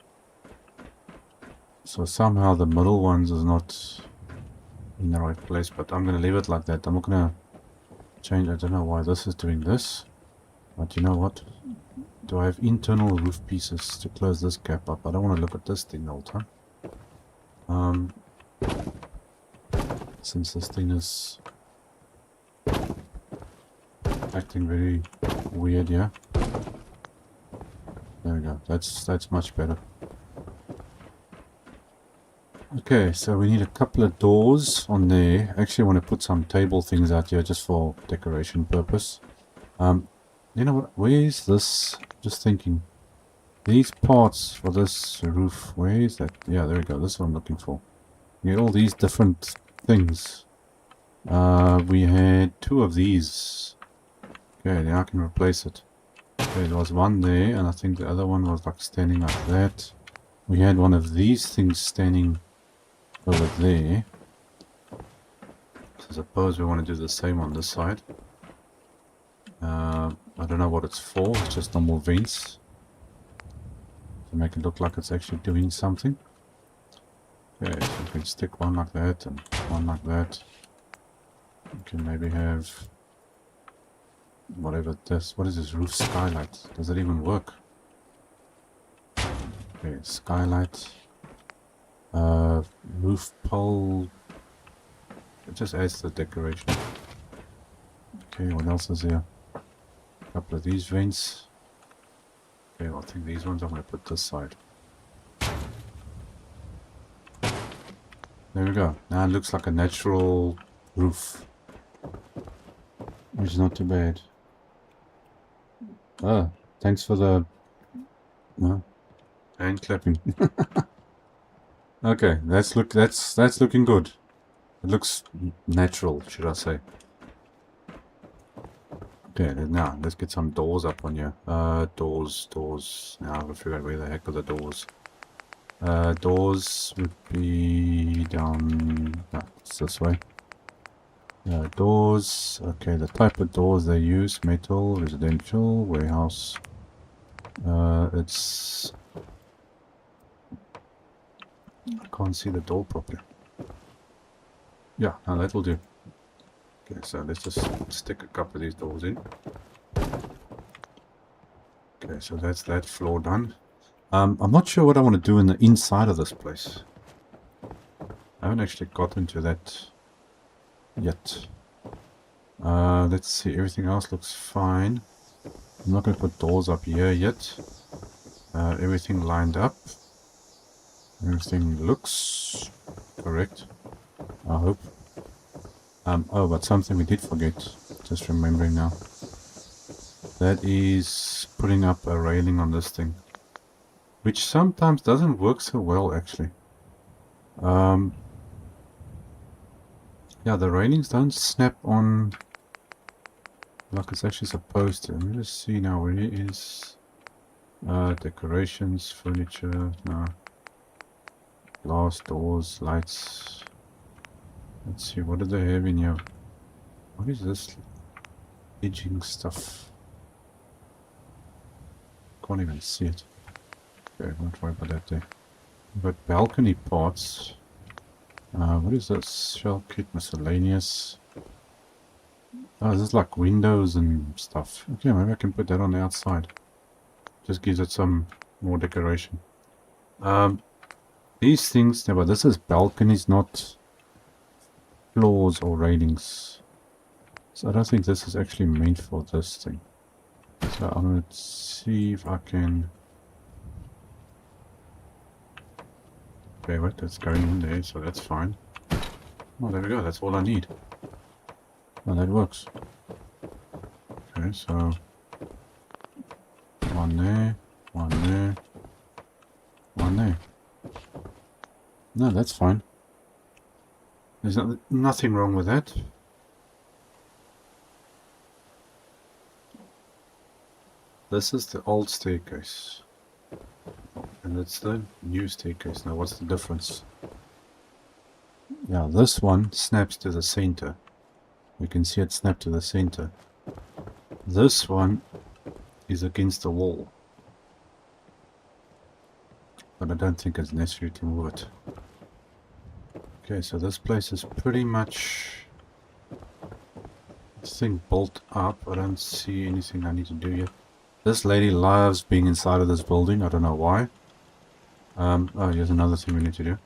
So somehow the middle ones is not in the right place, but I'm going to leave it like that. I'm not going to change. I don't know why this is doing this, but you know what? Do I have internal roof pieces to close this gap up? I don't want to look at this thing the whole time. Since this thing is acting very weird, yeah. There we go. That's much better. Okay, so we need a couple of doors on there. Actually, I want to put some table things out here just for decoration purpose. You know what? Where is this? Just thinking. These parts for this roof. Where is that? Yeah, there we go. This is what I'm looking for. We get all these different things. We had 2 of these. Okay, now I can replace it. Okay, there was one there, and I think the other one was like standing like that. We had one of these things standing over there. So suppose we want to do the same on this side. I don't know what it's for. It's just normal vents to make it look like it's actually doing something. Okay, so we can stick one like that and one like that. We can maybe have whatever this. What is this roof skylight? Does it even work? Okay, skylight. Roof pole. It just adds to the decoration. Okay, what else is here? A couple of these vents. Okay, I think these ones I'm going to put this side. There we go. Now it looks like a natural roof. Which is not too bad. Oh, thanks for the... No. Hand clapping. Okay, that's looking good. It looks natural, should I say. Okay, now let's get some doors up on here. Doors. Now I'll figure out where the heck are the doors. Doors would be down... No, it's this way. Doors. Okay, the type of doors they use. Metal, residential, warehouse. It's... I can't see the door properly. Yeah, now that'll do. Okay, so let's just stick a couple of these doors in. Okay, so that's that floor done. I'm not sure what I want to do in the inside of this place. I haven't actually got into that yet. Let's see, everything else looks fine. I'm not going to put doors up here yet. Everything lined up. Everything looks correct, I hope. Oh, but something we did forget, just remembering now. That is putting up a railing on this thing. Which sometimes doesn't work so well, actually. Yeah, the railings don't snap on like it's actually supposed to. Let me just see now where it is. Decorations, furniture, no. Glass, doors, lights. Let's see, what do they have in here? What is this edging stuff? Can't even see it. Okay, won't worry about that there. We've got balcony parts. What is this? Shell kit, miscellaneous. Oh, this is like windows and stuff. Okay, maybe I can put that on the outside. Just gives it some more decoration. These things, no, but this is balconies, not floors or railings. So I don't think this is actually meant for this thing. So I'm going to see if I can... Okay, wait, that's going in there, so that's fine. Oh, there we go, that's all I need. Oh, that works. Okay, so... One there, one there, one there. No, that's fine. There's nothing wrong with that. This is the old staircase. And it's the new staircase. Now what's the difference? Yeah, this one snaps to the center. You can see it snap to the center. This one is against the wall. But I don't think it's necessary to move it. Okay, so this place is pretty much... this thing bolt up. I don't see anything I need to do yet. This lady loves being inside of this building. I don't know why. Oh, here's another thing we need to do.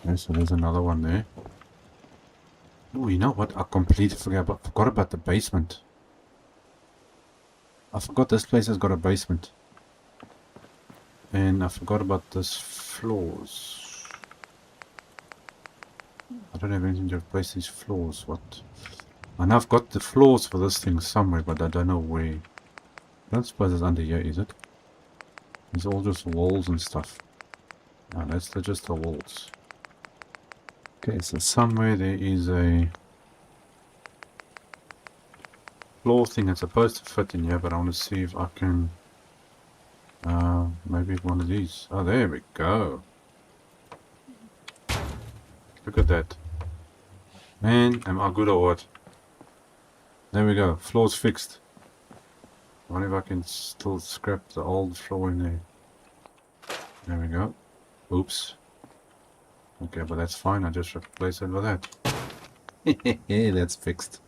Okay, so there's another one there. Oh, you know what? I completely forgot about the basement. I forgot this place has got a basement. And I forgot about this floors. I don't have anything to replace these floors. What? I know I've got the floors for this thing somewhere, but I don't know where. I don't suppose it's under here, is it? It's all just walls and stuff. No, that's just the walls. Okay, so somewhere there is a floor thing that's supposed to fit in here, but I want to see if I can maybe one of these. Oh, there we go. Look at that. Man, am I good or what? There we go, floor's fixed. I wonder if I can still scrap the old floor in there. There we go. Oops. Okay, but that's fine, I just replace it with that. That's fixed.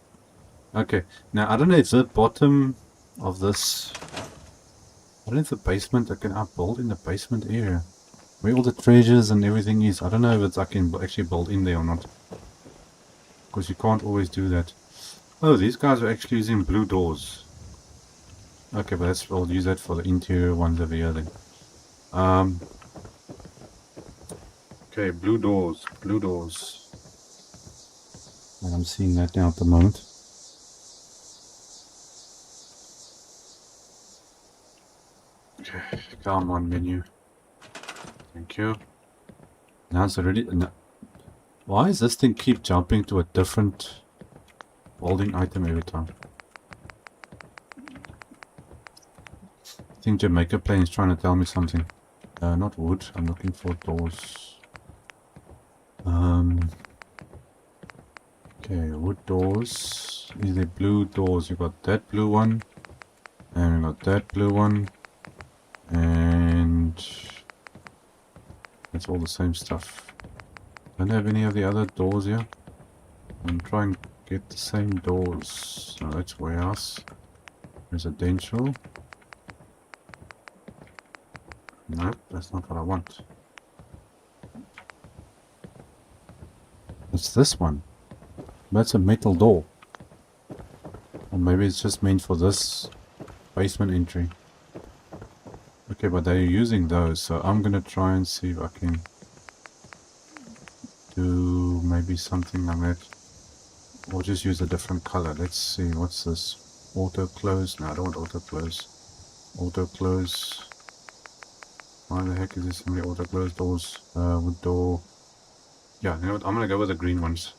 Okay, now I don't know if the bottom of this. I don't know if the basement I can build in the basement area. Where all the treasures and everything is. I don't know if it's I can actually build in there or not. Because you can't always do that. Oh, these guys are actually using blue doors. Okay, but we'll use that for the interior ones over here then. Okay, blue doors, blue doors. And I'm seeing that now at the moment. Okay, come on menu. Thank you. Now it's already... No. Why does this thing keep jumping to a different building item every time? I think Jamaica plane is trying to tell me something. Not wood, I'm looking for doors. Okay, wood doors. Is there blue doors? You got that blue one. And we got that blue one. And it's all the same stuff. Don't have any of the other doors here. I'm trying to get the same doors. So that's warehouse. Residential. Nope, that's not what I want. It's this one. That's a metal door. Or maybe it's just meant for this basement entry. Okay, but they're using those, so I'm gonna try and see if I can do maybe something like that. Or just use a different color. Let's see, what's this? Auto close? No, I don't want auto close. Auto close. Why the heck is there so many auto close doors? Wood door. Yeah, you know what? I'm gonna go with the green ones.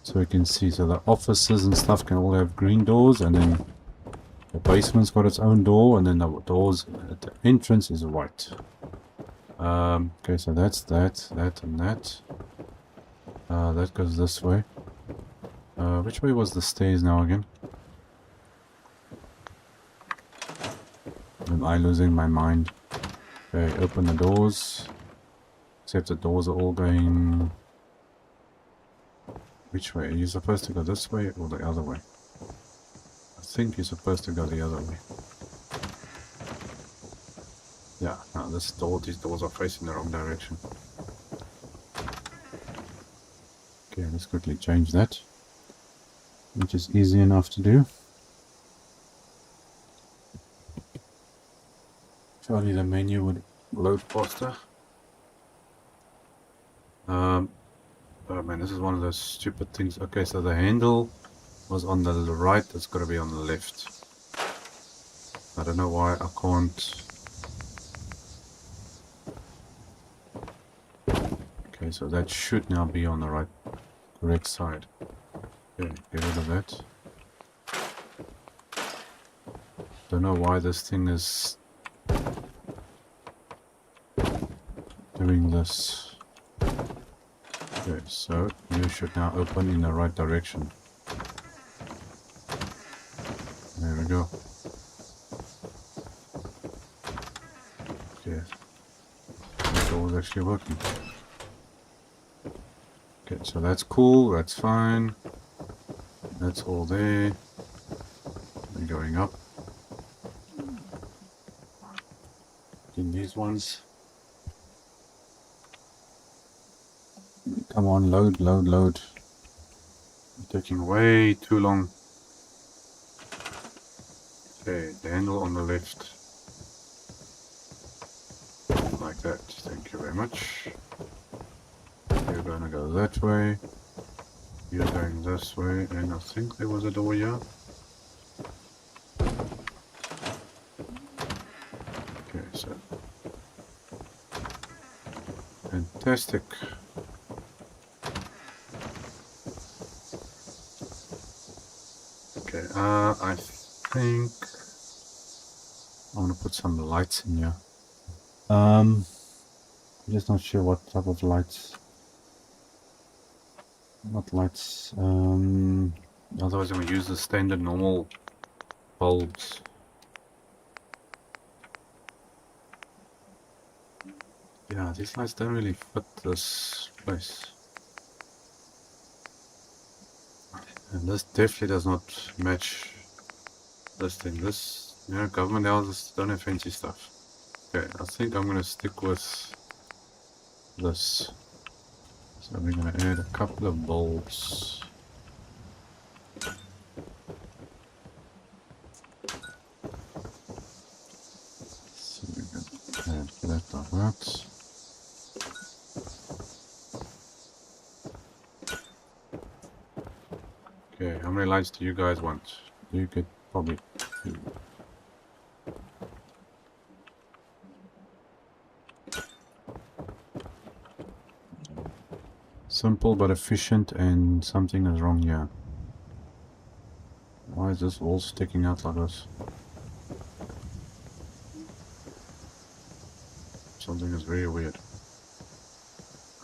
So we can see, so the offices and stuff can all have green doors, and then the basement's got its own door, and then the doors at the entrance is white. Okay, so that's that, and that. That goes this way. Which way was the stairs now again? Am I losing my mind? Okay, open the doors. Except the doors are all going... Which way? Are you supposed to go this way or the other way? I think you're supposed to go the other way. Yeah, no, these doors are facing the wrong direction. Okay, let's quickly change that. Which is easy enough to do. Surely the menu would load faster. Oh man, this is one of those stupid things. Okay, so the handle was on the right, it's got to be on the left. I don't know why I can't. Okay, so that should now be on the right, correct side. Okay, get rid of that. Don't know why this thing is doing this. Okay, so you should now open in the right direction. There we go. Okay, the door is actually working. Okay, so that's cool, that's fine. That's all there. And going up. In these ones. Come on, load, load, load. You're taking way too long. Okay, the handle on the left. Like that. Thank you very much. You're gonna go that way. You're going this way, and I think there was a door here. Okay, so. Fantastic. Okay, I think I'm gonna put some lights in here. I'm just not sure what type of lights. Not lights. Otherwise, I'm gonna use the standard normal bulbs. Yeah, these lights don't really fit this place. And this definitely does not match this thing. This, you know, government houses don't have fancy stuff. Okay, I think I'm gonna stick with this. So we're gonna add a couple of bulbs. So we're gonna add that like that. Okay, how many lights do you guys want? You could probably do. Simple but efficient, and something is wrong here. Why is this wall sticking out like this? Something is very weird.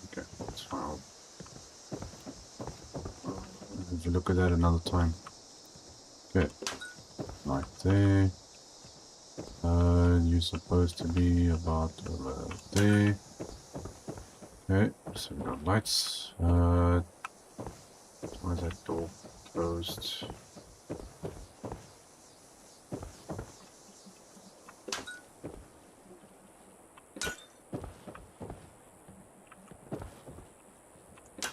Okay, that's fine. I'll have a look at that another time. Okay, right there. You're supposed to be about over there. Okay, so we got lights. Why is that door closed?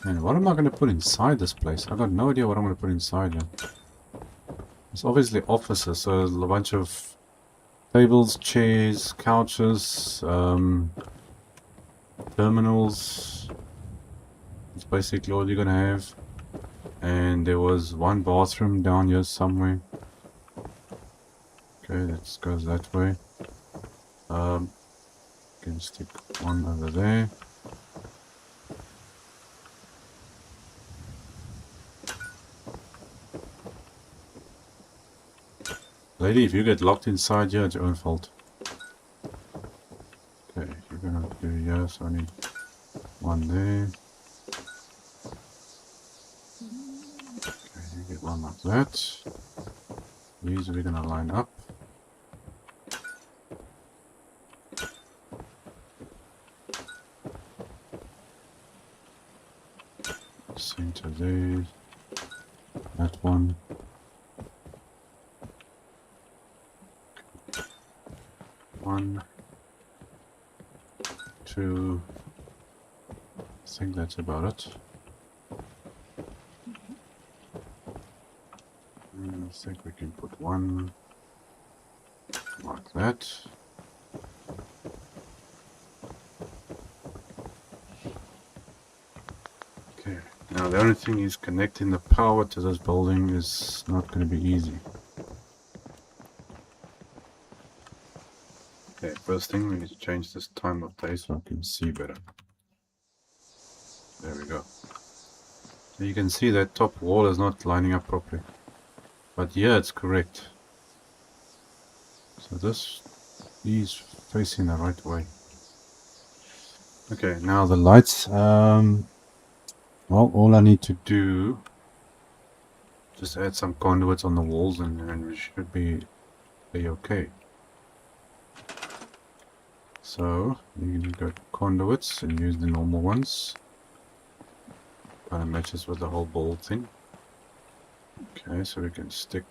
And what am I going to put inside this place? I got no idea what I'm going to put inside here. It's obviously offices, so there's a bunch of tables, chairs, couches, terminals. It's basically all you're going to have. And there was one bathroom down here somewhere. Okay, that goes that way. Can stick one over there. Lady, if you get locked inside here, it's your own fault. Okay, you're gonna do here, so I need one there. Okay, you get one like that. These we're gonna line up. Center there. That one. One, two, I think that's about it. I think we can put one like that. Okay, now the only thing is connecting the power to this building is not going to be easy. Okay, first thing we need to change this time of day so I can see better. There we go. So you can see that top wall is not lining up properly. But yeah, it's correct. So this is facing the right way. Okay, now the lights. Well, all I need to do, just add some conduits on the walls and we should be okay. So you can go to conduits and use the normal ones. Kind of matches with the whole ball thing. Okay, so we can stick.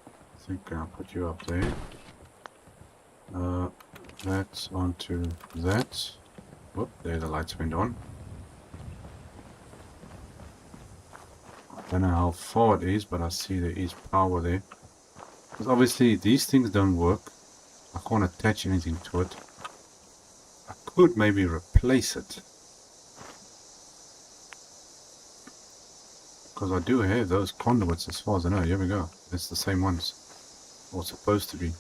I think I'll put you up there. That onto that. Whoop! There the lights went on. I don't know how far it is, but I see there is power there. Because obviously these things don't work. I can't attach anything to it. I could maybe replace it. Because I do have those conduits as far as I know. Here we go. It's the same ones. Or supposed to be.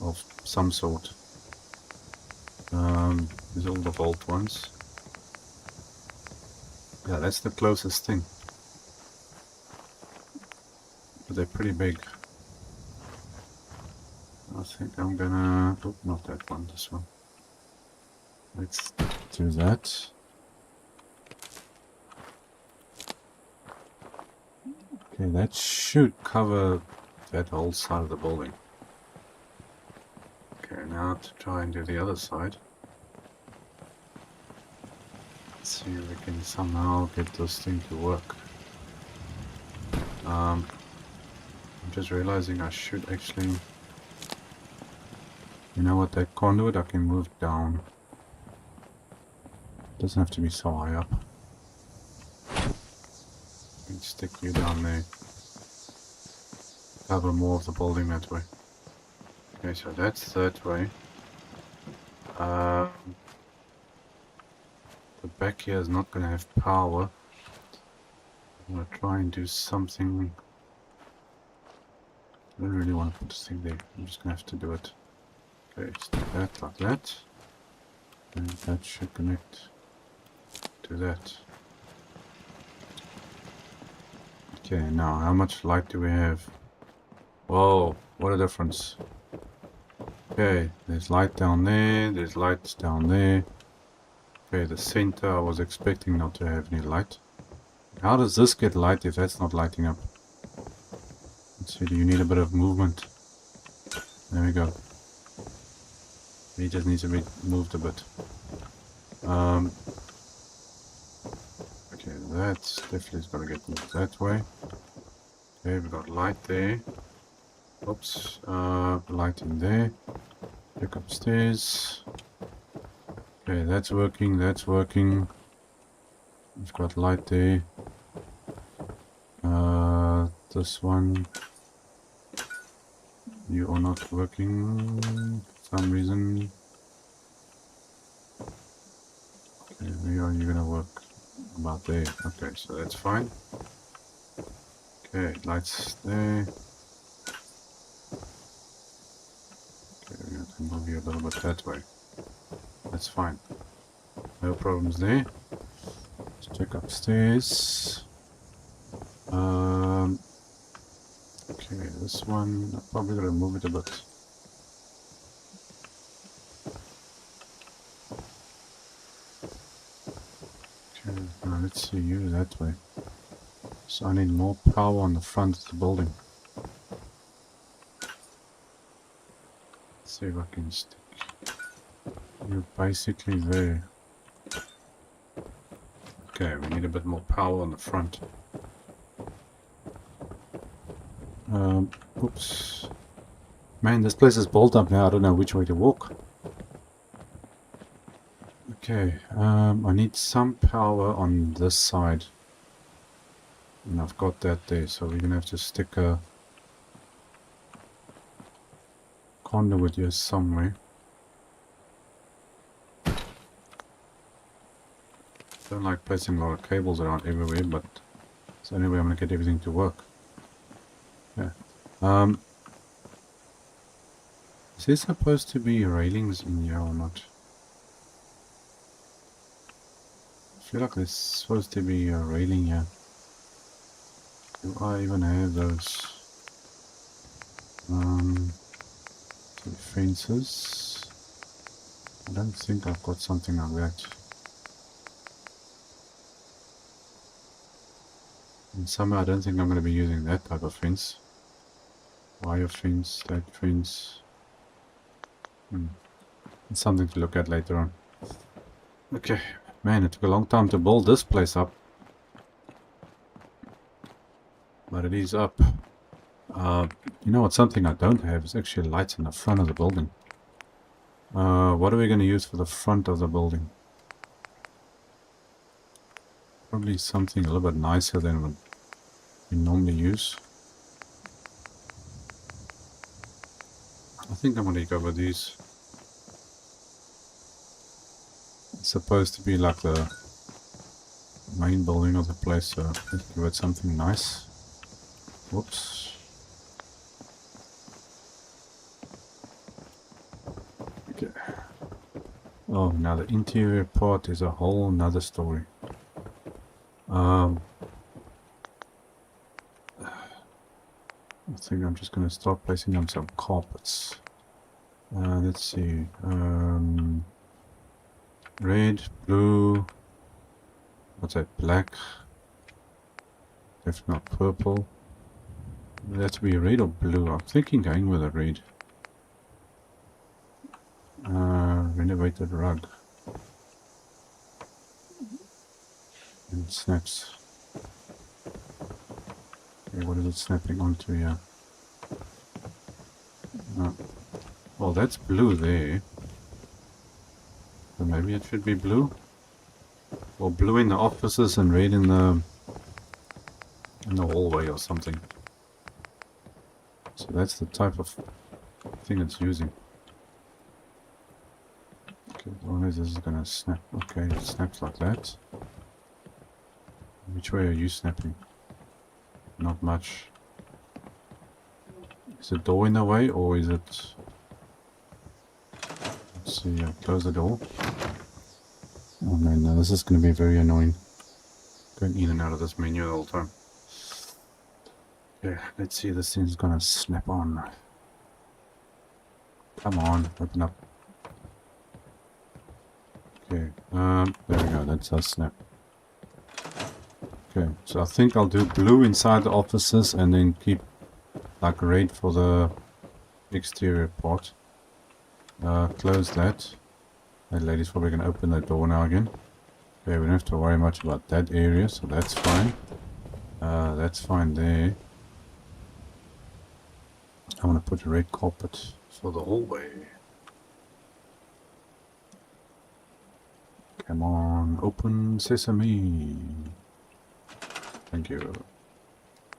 Of some sort. These are all the bolt ones. Yeah, that's the closest thing. But they're pretty big. I think I'm gonna... Oh, not that one, this one. Let's do that. Okay, that should cover that whole side of the building. Okay, now to try and do the other side. Let's see if we can somehow get this thing to work. I'm just realizing I should actually... You know what, that conduit I can move down. Doesn't have to be so high up. And stick you down there. Cover more of the building that way. Okay, so that's that way. The back here is not going to have power. I'm going to try and do something. I don't really want to put this thing there. I'm just going to have to do it. Okay, stick that like that. And that should connect to that. Okay, now how much light do we have? Whoa, what a difference. Okay, there's light down there, there's lights down there. Okay, the center, I was expecting not to have any light. How does this get light if that's not lighting up? Let's see, do you need a bit of movement? There we go. He just needs to be moved a bit. Okay, that's definitely going to get moved that way. Okay, we got light there. Oops, light in there. Look upstairs. Okay, that's working, that's working. We've got light there. This one. You are not working for some reason. Okay, where are you gonna work? About there. Okay, so that's fine. Okay, lights there. Okay, we're going to move you a little bit that way. That's fine. No problems there. Let's check upstairs. Okay, this one, I'm probably going to move it a bit. Okay, now let's see you that way. So I need more power on the front of the building. Let's see if I can stick you basically there. Okay, we need a bit more power on the front. Oops. Man, this place is built up now. I don't know which way to walk. Okay, I need some power on this side. And I've got that there, so we're gonna have to stick a conduit here somewhere. Don't like placing a lot of cables around everywhere, but it's the only way I'm gonna get everything to work. Yeah. Is there supposed to be railings in here or not? I feel like there's supposed to be a railing here. Do I even have those? Two fences. I don't think I've got something like that. And somehow I don't think I'm going to be using that type of fence. Wire fence, that fence. It's something to look at later on. Okay, man, it took a long time to build this place up. But it is up. You know what, something I don't have is actually lights in the front of the building. What are we going to use for the front of the building? Probably something a little bit nicer than what we normally use. I think I'm going to go with these. It's supposed to be like the main building of the place, so let's give it something nice. Whoops. Okay. Oh, now the interior part is a whole nother story. I think I'm just going to start placing down some carpets. Let's see. Red, blue. What's that? Black. Definitely not purple. Would that be red or blue? I'm thinking going with a red. Renovated rug. And it snaps. Okay, what is it snapping onto here? Well, that's blue there. So maybe it should be blue. Or blue in the offices and red in the hallway or something. So that's the type of thing it's using. Okay, as long as this is gonna snap. Okay, it snaps like that. Which way are you snapping? Not much. Is the door in the way or is it... Let's see, close the door. Oh man, no, this is gonna be very annoying. Going in and out of this menu the whole time. Yeah, let's see, this thing's gonna snap on. Come on, open up. Okay, there we go, that's our snap. Okay, so I think I'll do blue inside the offices and then keep like red for the exterior part. Close that. That lady's probably gonna open the door now again. Okay, we don't have to worry much about that area, so that's fine. That's fine there. I want to put a red carpet for the hallway. Come on, open sesame. Thank you.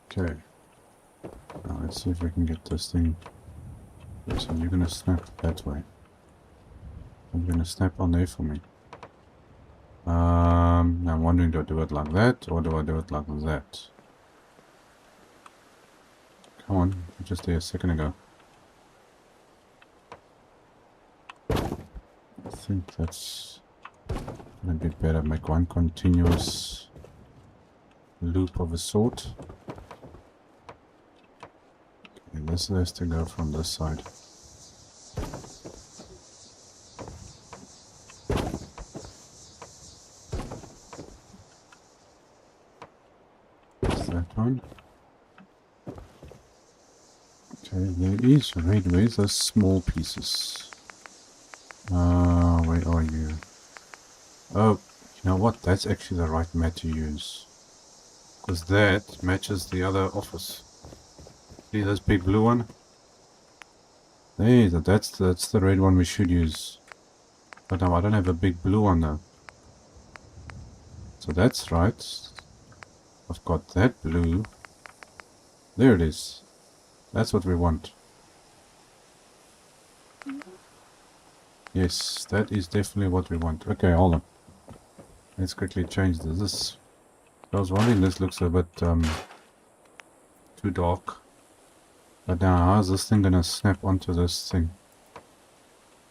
Okay. Now let's see if we can get this thing. So you're gonna snap that way. I'm gonna snap on there for me. I'm wondering, do I do it like that or do I do it like that? Come on, just there a second ago. I think that's gonna be better. Make one continuous loop of a sort. Okay, this has to go from this side. That one. Okay, there is red. Where's those small pieces? Where are you? Oh, you know what? That's actually the right mat to use. Because that matches the other office. See this big blue one? There, that's the red one we should use. But now I don't have a big blue one though. So that's right. I've got that blue. There it is. That's what we want. Yes, that is definitely what we want. Okay, hold on. Let's quickly change this. I was wondering, this looks a bit too dark. But now, how's this thing gonna snap onto this thing?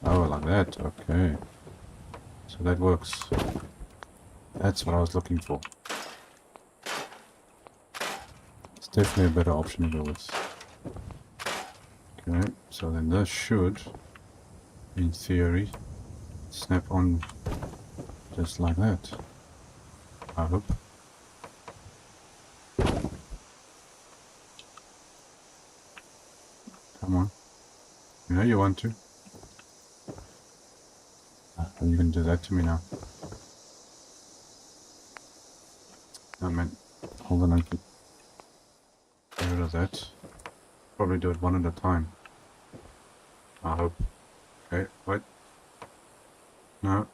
Oh, like that. Okay. So that works. That's what I was looking for. It's definitely a better option to go with. Okay, so then this should, in theory, snap on just like that. I hope. Come on. You know you want to. Are you going to do that to me now? Oh man, hold on, I'll get rid of that. Probably do it one at a time. I hope. Okay, wait. No.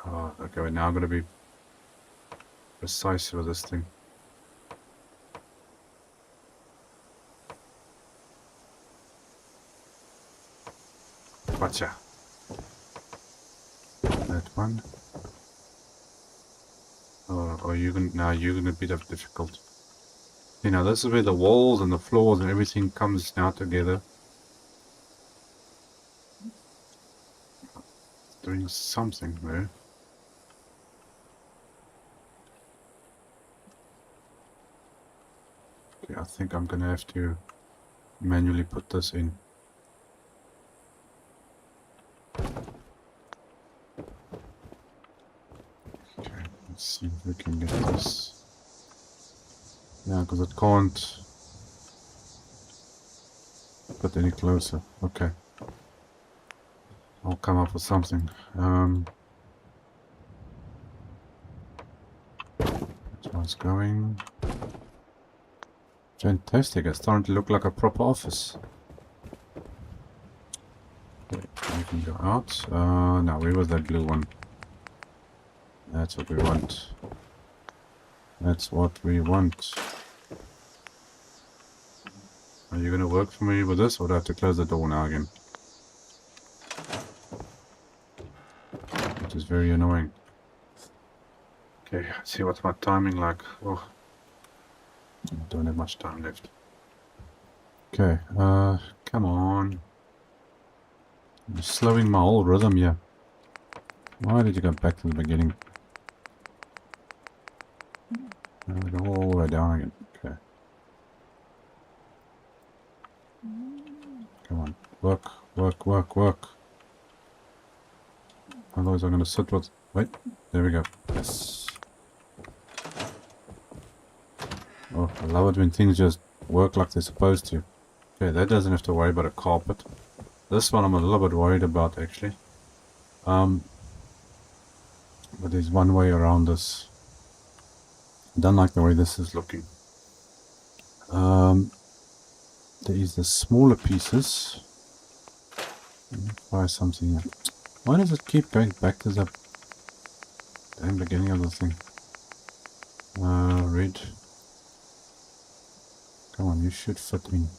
Oh, okay, wait, now I'm going to be precise with this thing. Gotcha. That one. Oh, you're gonna be difficult. You know, this is where the walls and the floors and everything comes now together. Doing something there. Okay, I think I'm gonna have to manually put this in. Okay, let's see if we can get this. Yeah, because it can't get any closer. Okay. I'll come up with something. That's where it's going. Fantastic, it's starting to look like a proper office. Okay, we can go out. Now, where was that blue one? That's what we want. That's what we want. Are you going to work for me with this, or do I have to close the door now again? Which is very annoying. Okay, let's see what's my timing like. Oh, I don't have much time left. Okay, come on. You're slowing my whole rhythm here. Why did you go back to the beginning? Go all the way down again. Okay. Come on. Work, work, work, work. Otherwise I'm going to sit with... Wait, there we go. Yes. Oh, I love it when things just work like they're supposed to. Okay, that doesn't have to worry about a carpet. This one I'm a little bit worried about, actually. But there's one way around this. I don't like the way this is looking. There is the smaller pieces. Let me try something here. Why does it keep going back to the damn beginning of the thing? Red. Come on, you should fit in.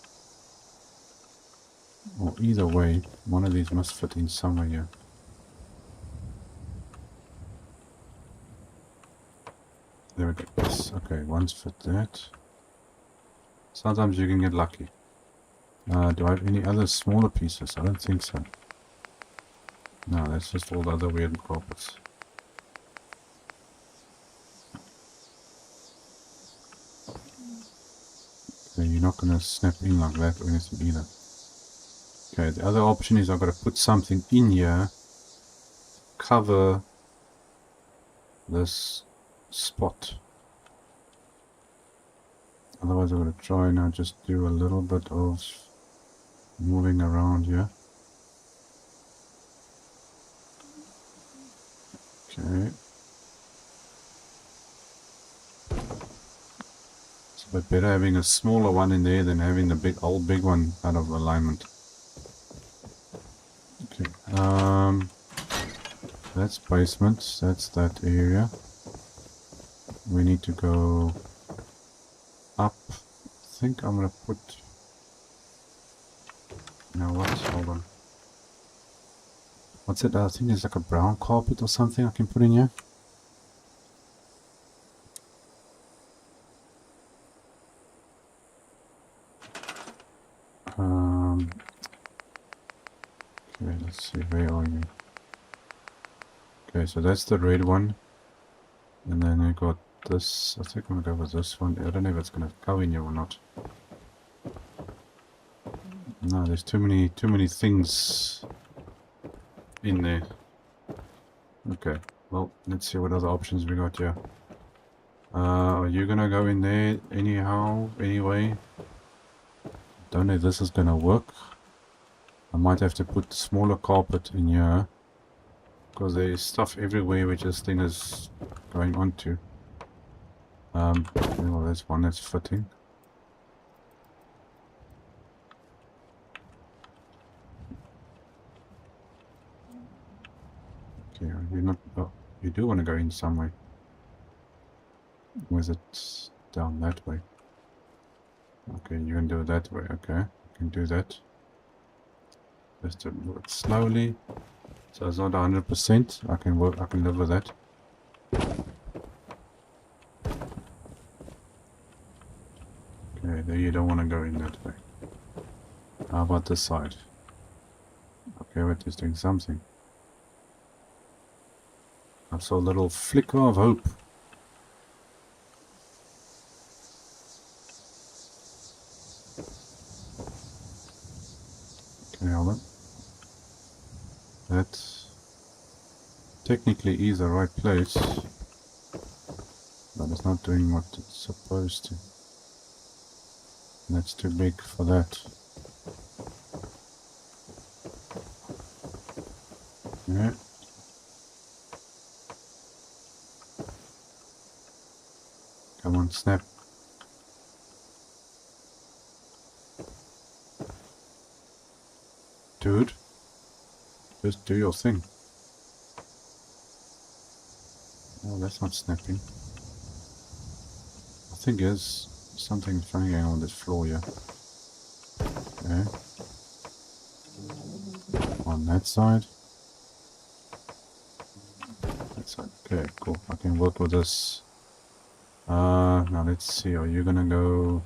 Or either way, one of these must fit in somewhere here. There we go. Yes, okay, one's fit that. Sometimes you can get lucky. Do I have any other smaller pieces? I don't think so. No, that's just all the other weird carpets. Okay, you're not going to snap in like that or anything either. Okay, the other option is I've got to put something in here, cover this spot. Otherwise I'm going to try now just do a little bit of moving around here. Okay. It's a bit better having a smaller one in there than having the big one out of alignment. Okay. That's basement. That's that area. We need to go up. I think I'm gonna put... Now what? Hold on. What's it? I think there's like a brown carpet or something I can put in here. Okay, let's see, where are you? Okay, so that's the red one. And then I got this. I think I'm gonna go with this one. I don't know if it's gonna go in here or not. No, there's too many things in there. Okay, well, let's see what other options we got here. Are you gonna go in there anyhow, anyway? Don't know if this is gonna work. I might have to put smaller carpet in here, because there is stuff everywhere which this thing is going onto. Well, there's one that's fitting. Okay, you're not... Oh, you do want to go in somewhere. Or is it down that way? Okay, you can do it that way. Okay, you can do that. Just to do it slowly. So it's not 100%. I can live with that. Okay, there you don't want to go in that way. How about this side? Okay, we're just doing something. I saw a little flicker of hope. Okay, hold on. That technically is the right place, but it's not doing what it's supposed to. That's too big for that. Yeah. Come on, snap. dude. Just do your thing. Oh, that's not snapping. I think there's something funny going on this floor here. Okay. On that side. That side. Okay, cool. I can work with this. Now let's see. Are you gonna go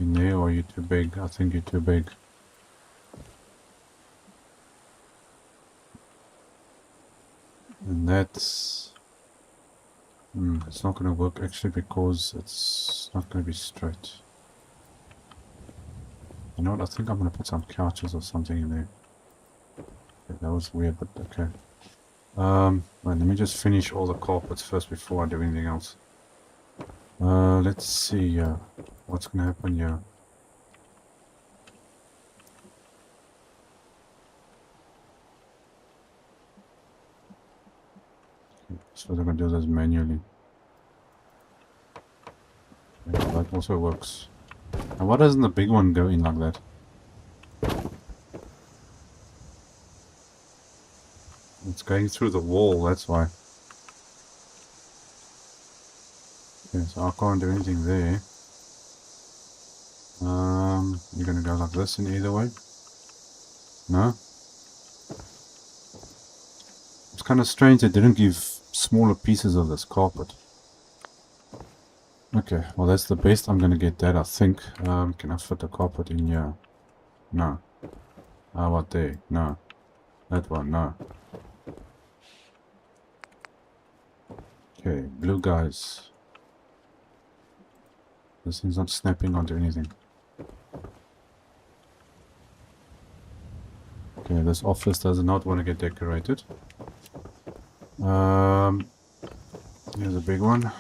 in there or are you too big? I think you're too big. And that's... it's not going to work actually because it's not going to be straight. You know what? I think I'm going to put some couches or something in there. Okay, that was weird, but okay. Right, let me just finish all the carpets first before I do anything else. Let's see what's going to happen here. So I'm going to do this manually. Yeah, that also works. And why doesn't the big one go in like that? It's going through the wall, that's why. Okay, so I can't do anything there. You're going to go like this in either way? No? It's kind of strange they didn't give smaller pieces of this carpet. Okay, well that's the best I'm gonna get that, I think. Can I fit the carpet in here? No. How about there? No. That one, no. Okay, blue guys. This thing's not snapping onto anything. Okay, this office does not want to get decorated. Here's a big one.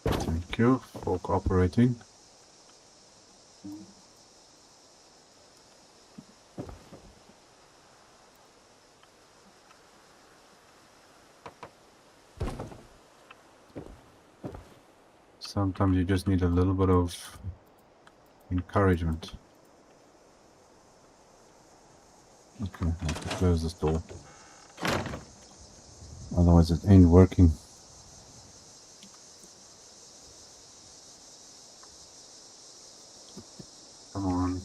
Thank you for cooperating. Sometimes you just need a little bit of encouragement. Okay, I have to close this door. Otherwise it ain't working. Come on.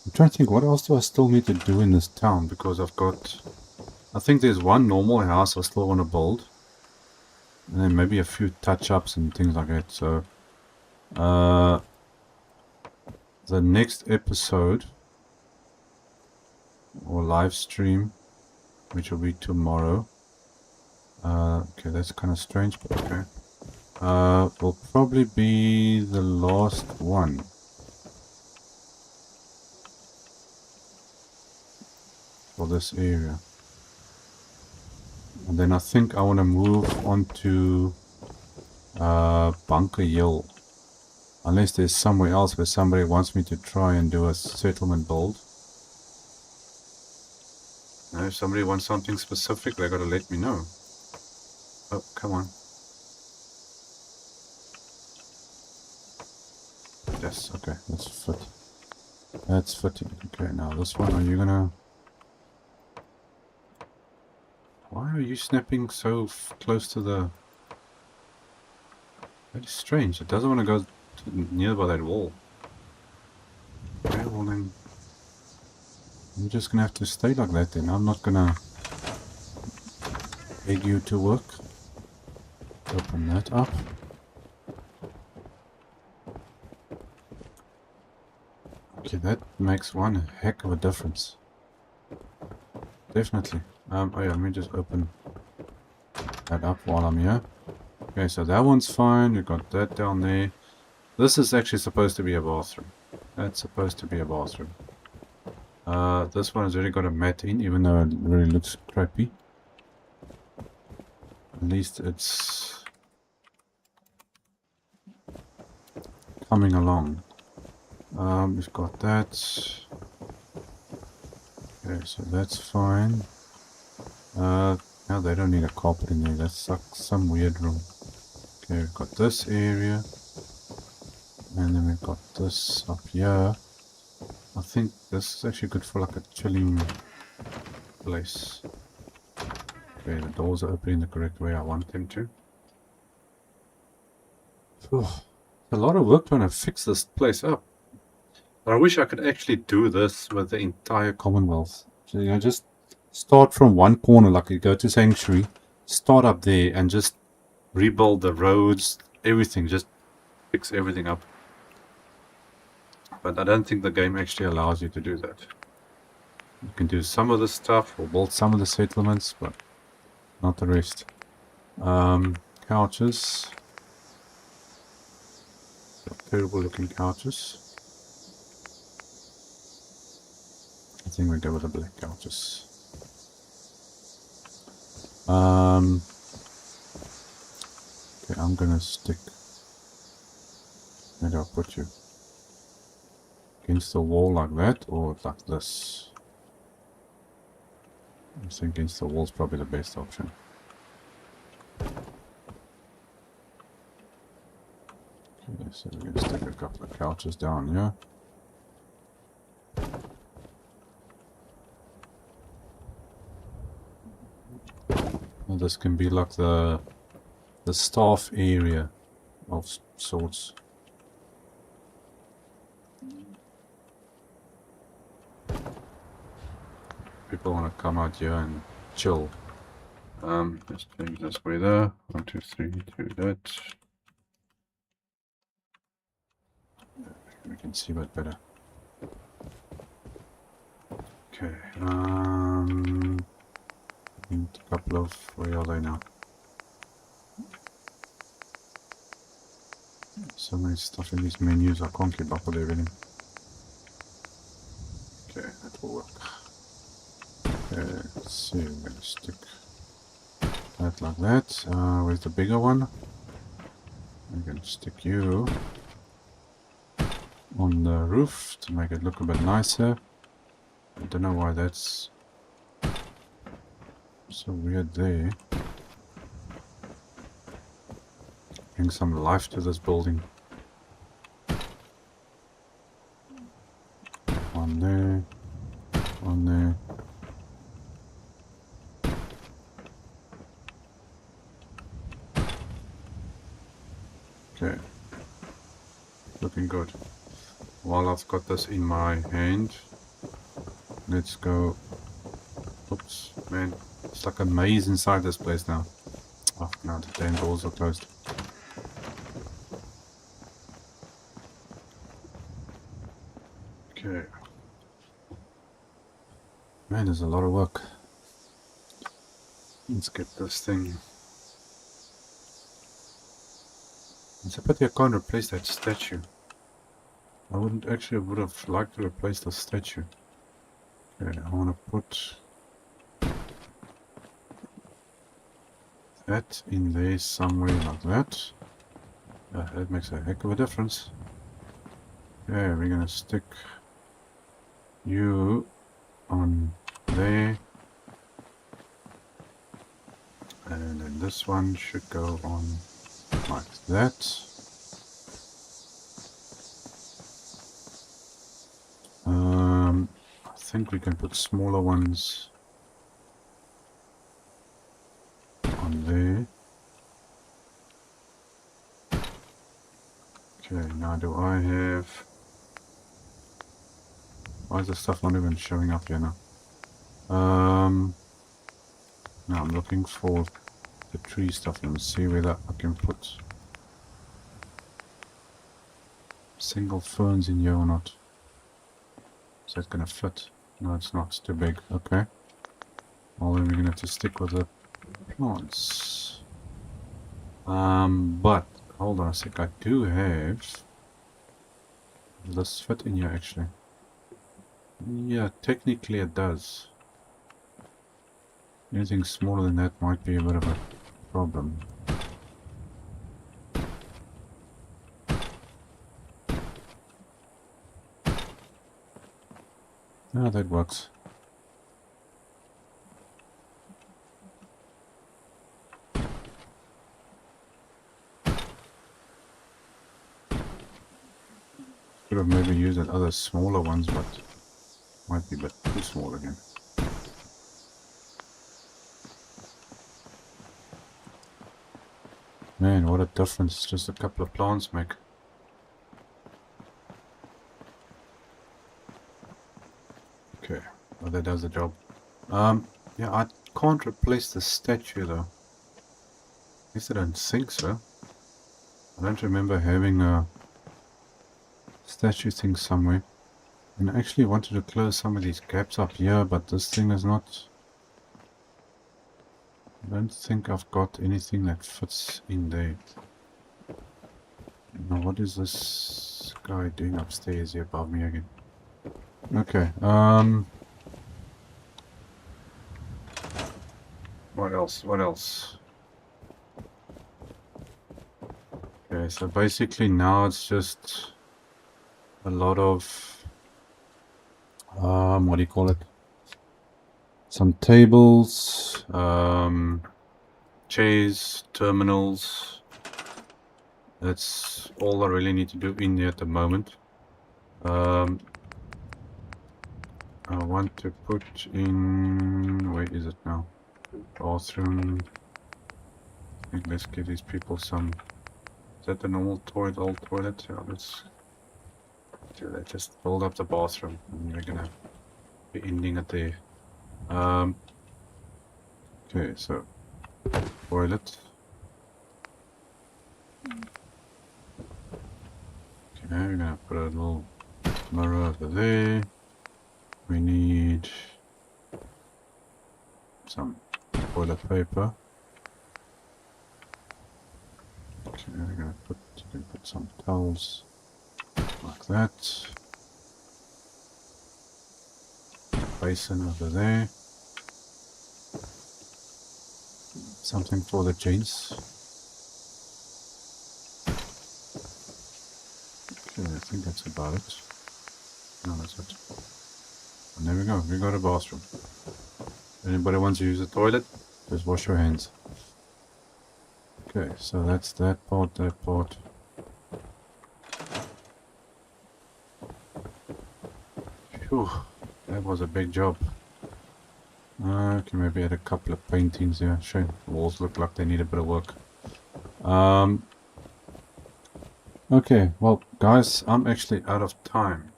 I'm trying to think, what else do I still need to do in this town? Because I've got... I think there's one normal house I still want to build. And then maybe a few touch-ups and things like that. So, the next episode or live stream, which will be tomorrow. Okay, that's kind of strange, but okay. Will probably be the last one. For this area. And then I think I want to move on to Bunker Hill. Unless there's somewhere else where somebody wants me to try and do a settlement build. Now, if somebody wants something specific, they gotta let me know. Oh, come on. Yes, okay, that's fit. That's fitting. Okay, now this one, are you gonna... Why are you snapping so close to the... That is strange. It doesn't want to go near by that wall. Okay, well then... I'm just gonna have to stay like that then. I'm not gonna beg you to work. Open that up. Okay, that makes one heck of a difference. Definitely. Oh yeah, let me just open that up while I'm here. Okay, so that one's fine. You've got that down there. This is actually supposed to be a bathroom. That's supposed to be a bathroom. This one has already got a mat in, even though it really looks crappy. At least it's coming along. We've got that. Okay, so that's fine. Now they don't need a carpet in there. That's some weird room. Okay, we've got this area. And then we've got this up here. I think this is actually good for like a chilling place. Okay, the doors are opening the correct way I want them to. It's a lot of work trying to fix this place up. But I wish I could actually do this with the entire Commonwealth. So, you know, just start from one corner, like you go to Sanctuary, start up there and just rebuild the roads, everything, just fix everything up. But I don't think the game actually allows you to do that. You can do some of the stuff or build some of the settlements, but not the rest. Couches. Terrible looking couches. I think we go with the black couches. Okay, I'm gonna stick. Where do I put you? Against the wall like that, or like this? I think against the wall is probably the best option. Okay, so we're gonna stick a couple of couches down here. Well, this can be like the staff area of sorts. People want to come out here and chill. Let's change this way there. 1, 2, 3, do that. We can see a bit better. Okay, need a couple of, where are they now? So many stuff in these menus, I can't keep up with everything. Okay, that will work. Okay, let's see, I'm gonna stick that like that. Where's the bigger one? I'm gonna stick you on the roof to make it look a bit nicer. I don't know why that's so weird there. Bring some life to this building. One there, one there. Okay, looking good. While I've got this in my hand, let's go. Oops, man, it's like a maze inside this place now. Oh, now the damn doors are closed. Okay. Man, there's a lot of work. Let's get this thing. It's a pity I can't replace that statue. I would have liked to replace the statue. Okay, I want to put that in there somewhere like that. That makes a heck of a difference. Okay, we're gonna stick you on there. And then this one should go on like that. I think we can put smaller ones on there. Okay, now do I have... Why is the stuff not even showing up here now? Now I'm looking for the tree stuff. Let me see whether I can put single ferns in here or not. Is that gonna fit? No, it's not. It's too big. Okay. Well, then we're gonna have to stick with the plants. But hold on a sec. I do have. Does this fit in here actually? Yeah, technically it does. Anything smaller than that might be a bit of a problem. Yeah, that works. could have maybe used that other smaller ones, but might be a bit too small again. Man, what a difference just a couple of plants make. Okay, well that does the job. Yeah, I can't replace the statue though. At least I don't think so. I don't remember having a statue thing somewhere. And I actually wanted to close some of these gaps up here, but this thing is not... I don't think I've got anything that fits in there. Now what is this guy doing upstairs here above me again? Okay, what else? What else? Okay, so basically now it's just a lot of what do you call it? Some tables, chairs, terminals. That's all I really need to do in there at the moment. I want to put in, where is it now? Bathroom. I think let's give these people some. Is that the normal toilet, old toilet? Yeah, let's do that. Just build up the bathroom, and we're gonna be ending it there. Okay, so toilet. Okay, we're gonna put a little mirror over there. We need some toilet paper. Okay, we're gonna put some towels like that. Basin over there. Something for the gents. Okay, I think that's about it. No, that's it. And there we go, we got a bathroom. Anybody wants to use the toilet, just wash your hands. Okay, so that's that part, that part. Phew, that was a big job. Okay, maybe add a couple of paintings here. Shame, the walls look like they need a bit of work. Okay, well guys, I'm actually out of time.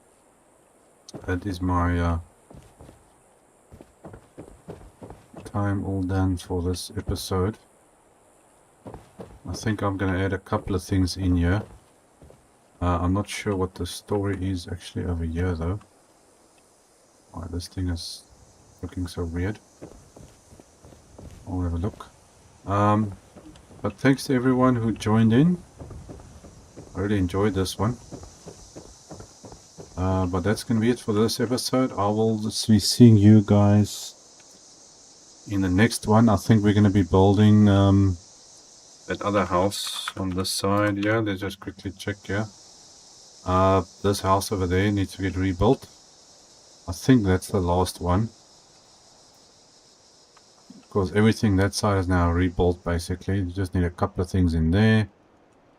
That is my time all done for this episode. I think I'm gonna add a couple of things in here. I'm not sure what the story is actually over here though. Why this thing is looking so weird. I'll have a look. But thanks to everyone who joined in. I really enjoyed this one. But that's going to be it for this episode. I will be seeing you guys in the next one. I think we're going to be building that other house on this side. Yeah, let's just quickly check here. This house over there needs to get rebuilt. I think that's the last one. Because everything that side is now rebuilt basically. You just need a couple of things in there.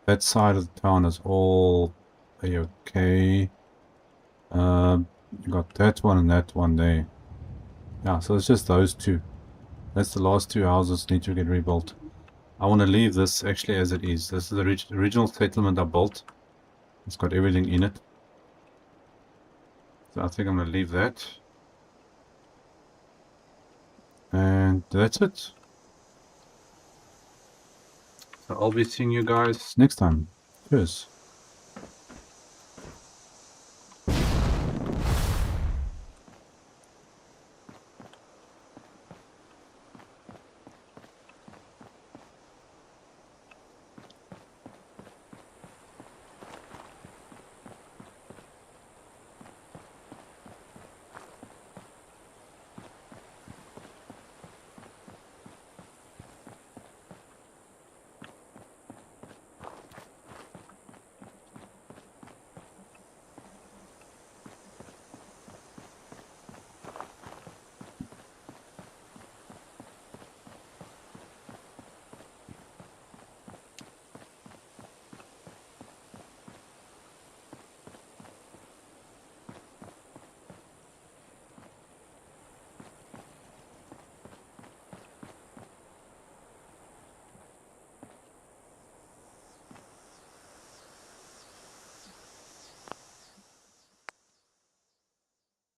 That side of the town is all okay. You got that one and that one there. Yeah, so it's just those two. That's the last two houses need to get rebuilt. I want to leave this actually as it is. This is the original settlement I built. It's got everything in it. So I think I'm going to leave that. And that's it. So I'll be seeing you guys next time. Cheers.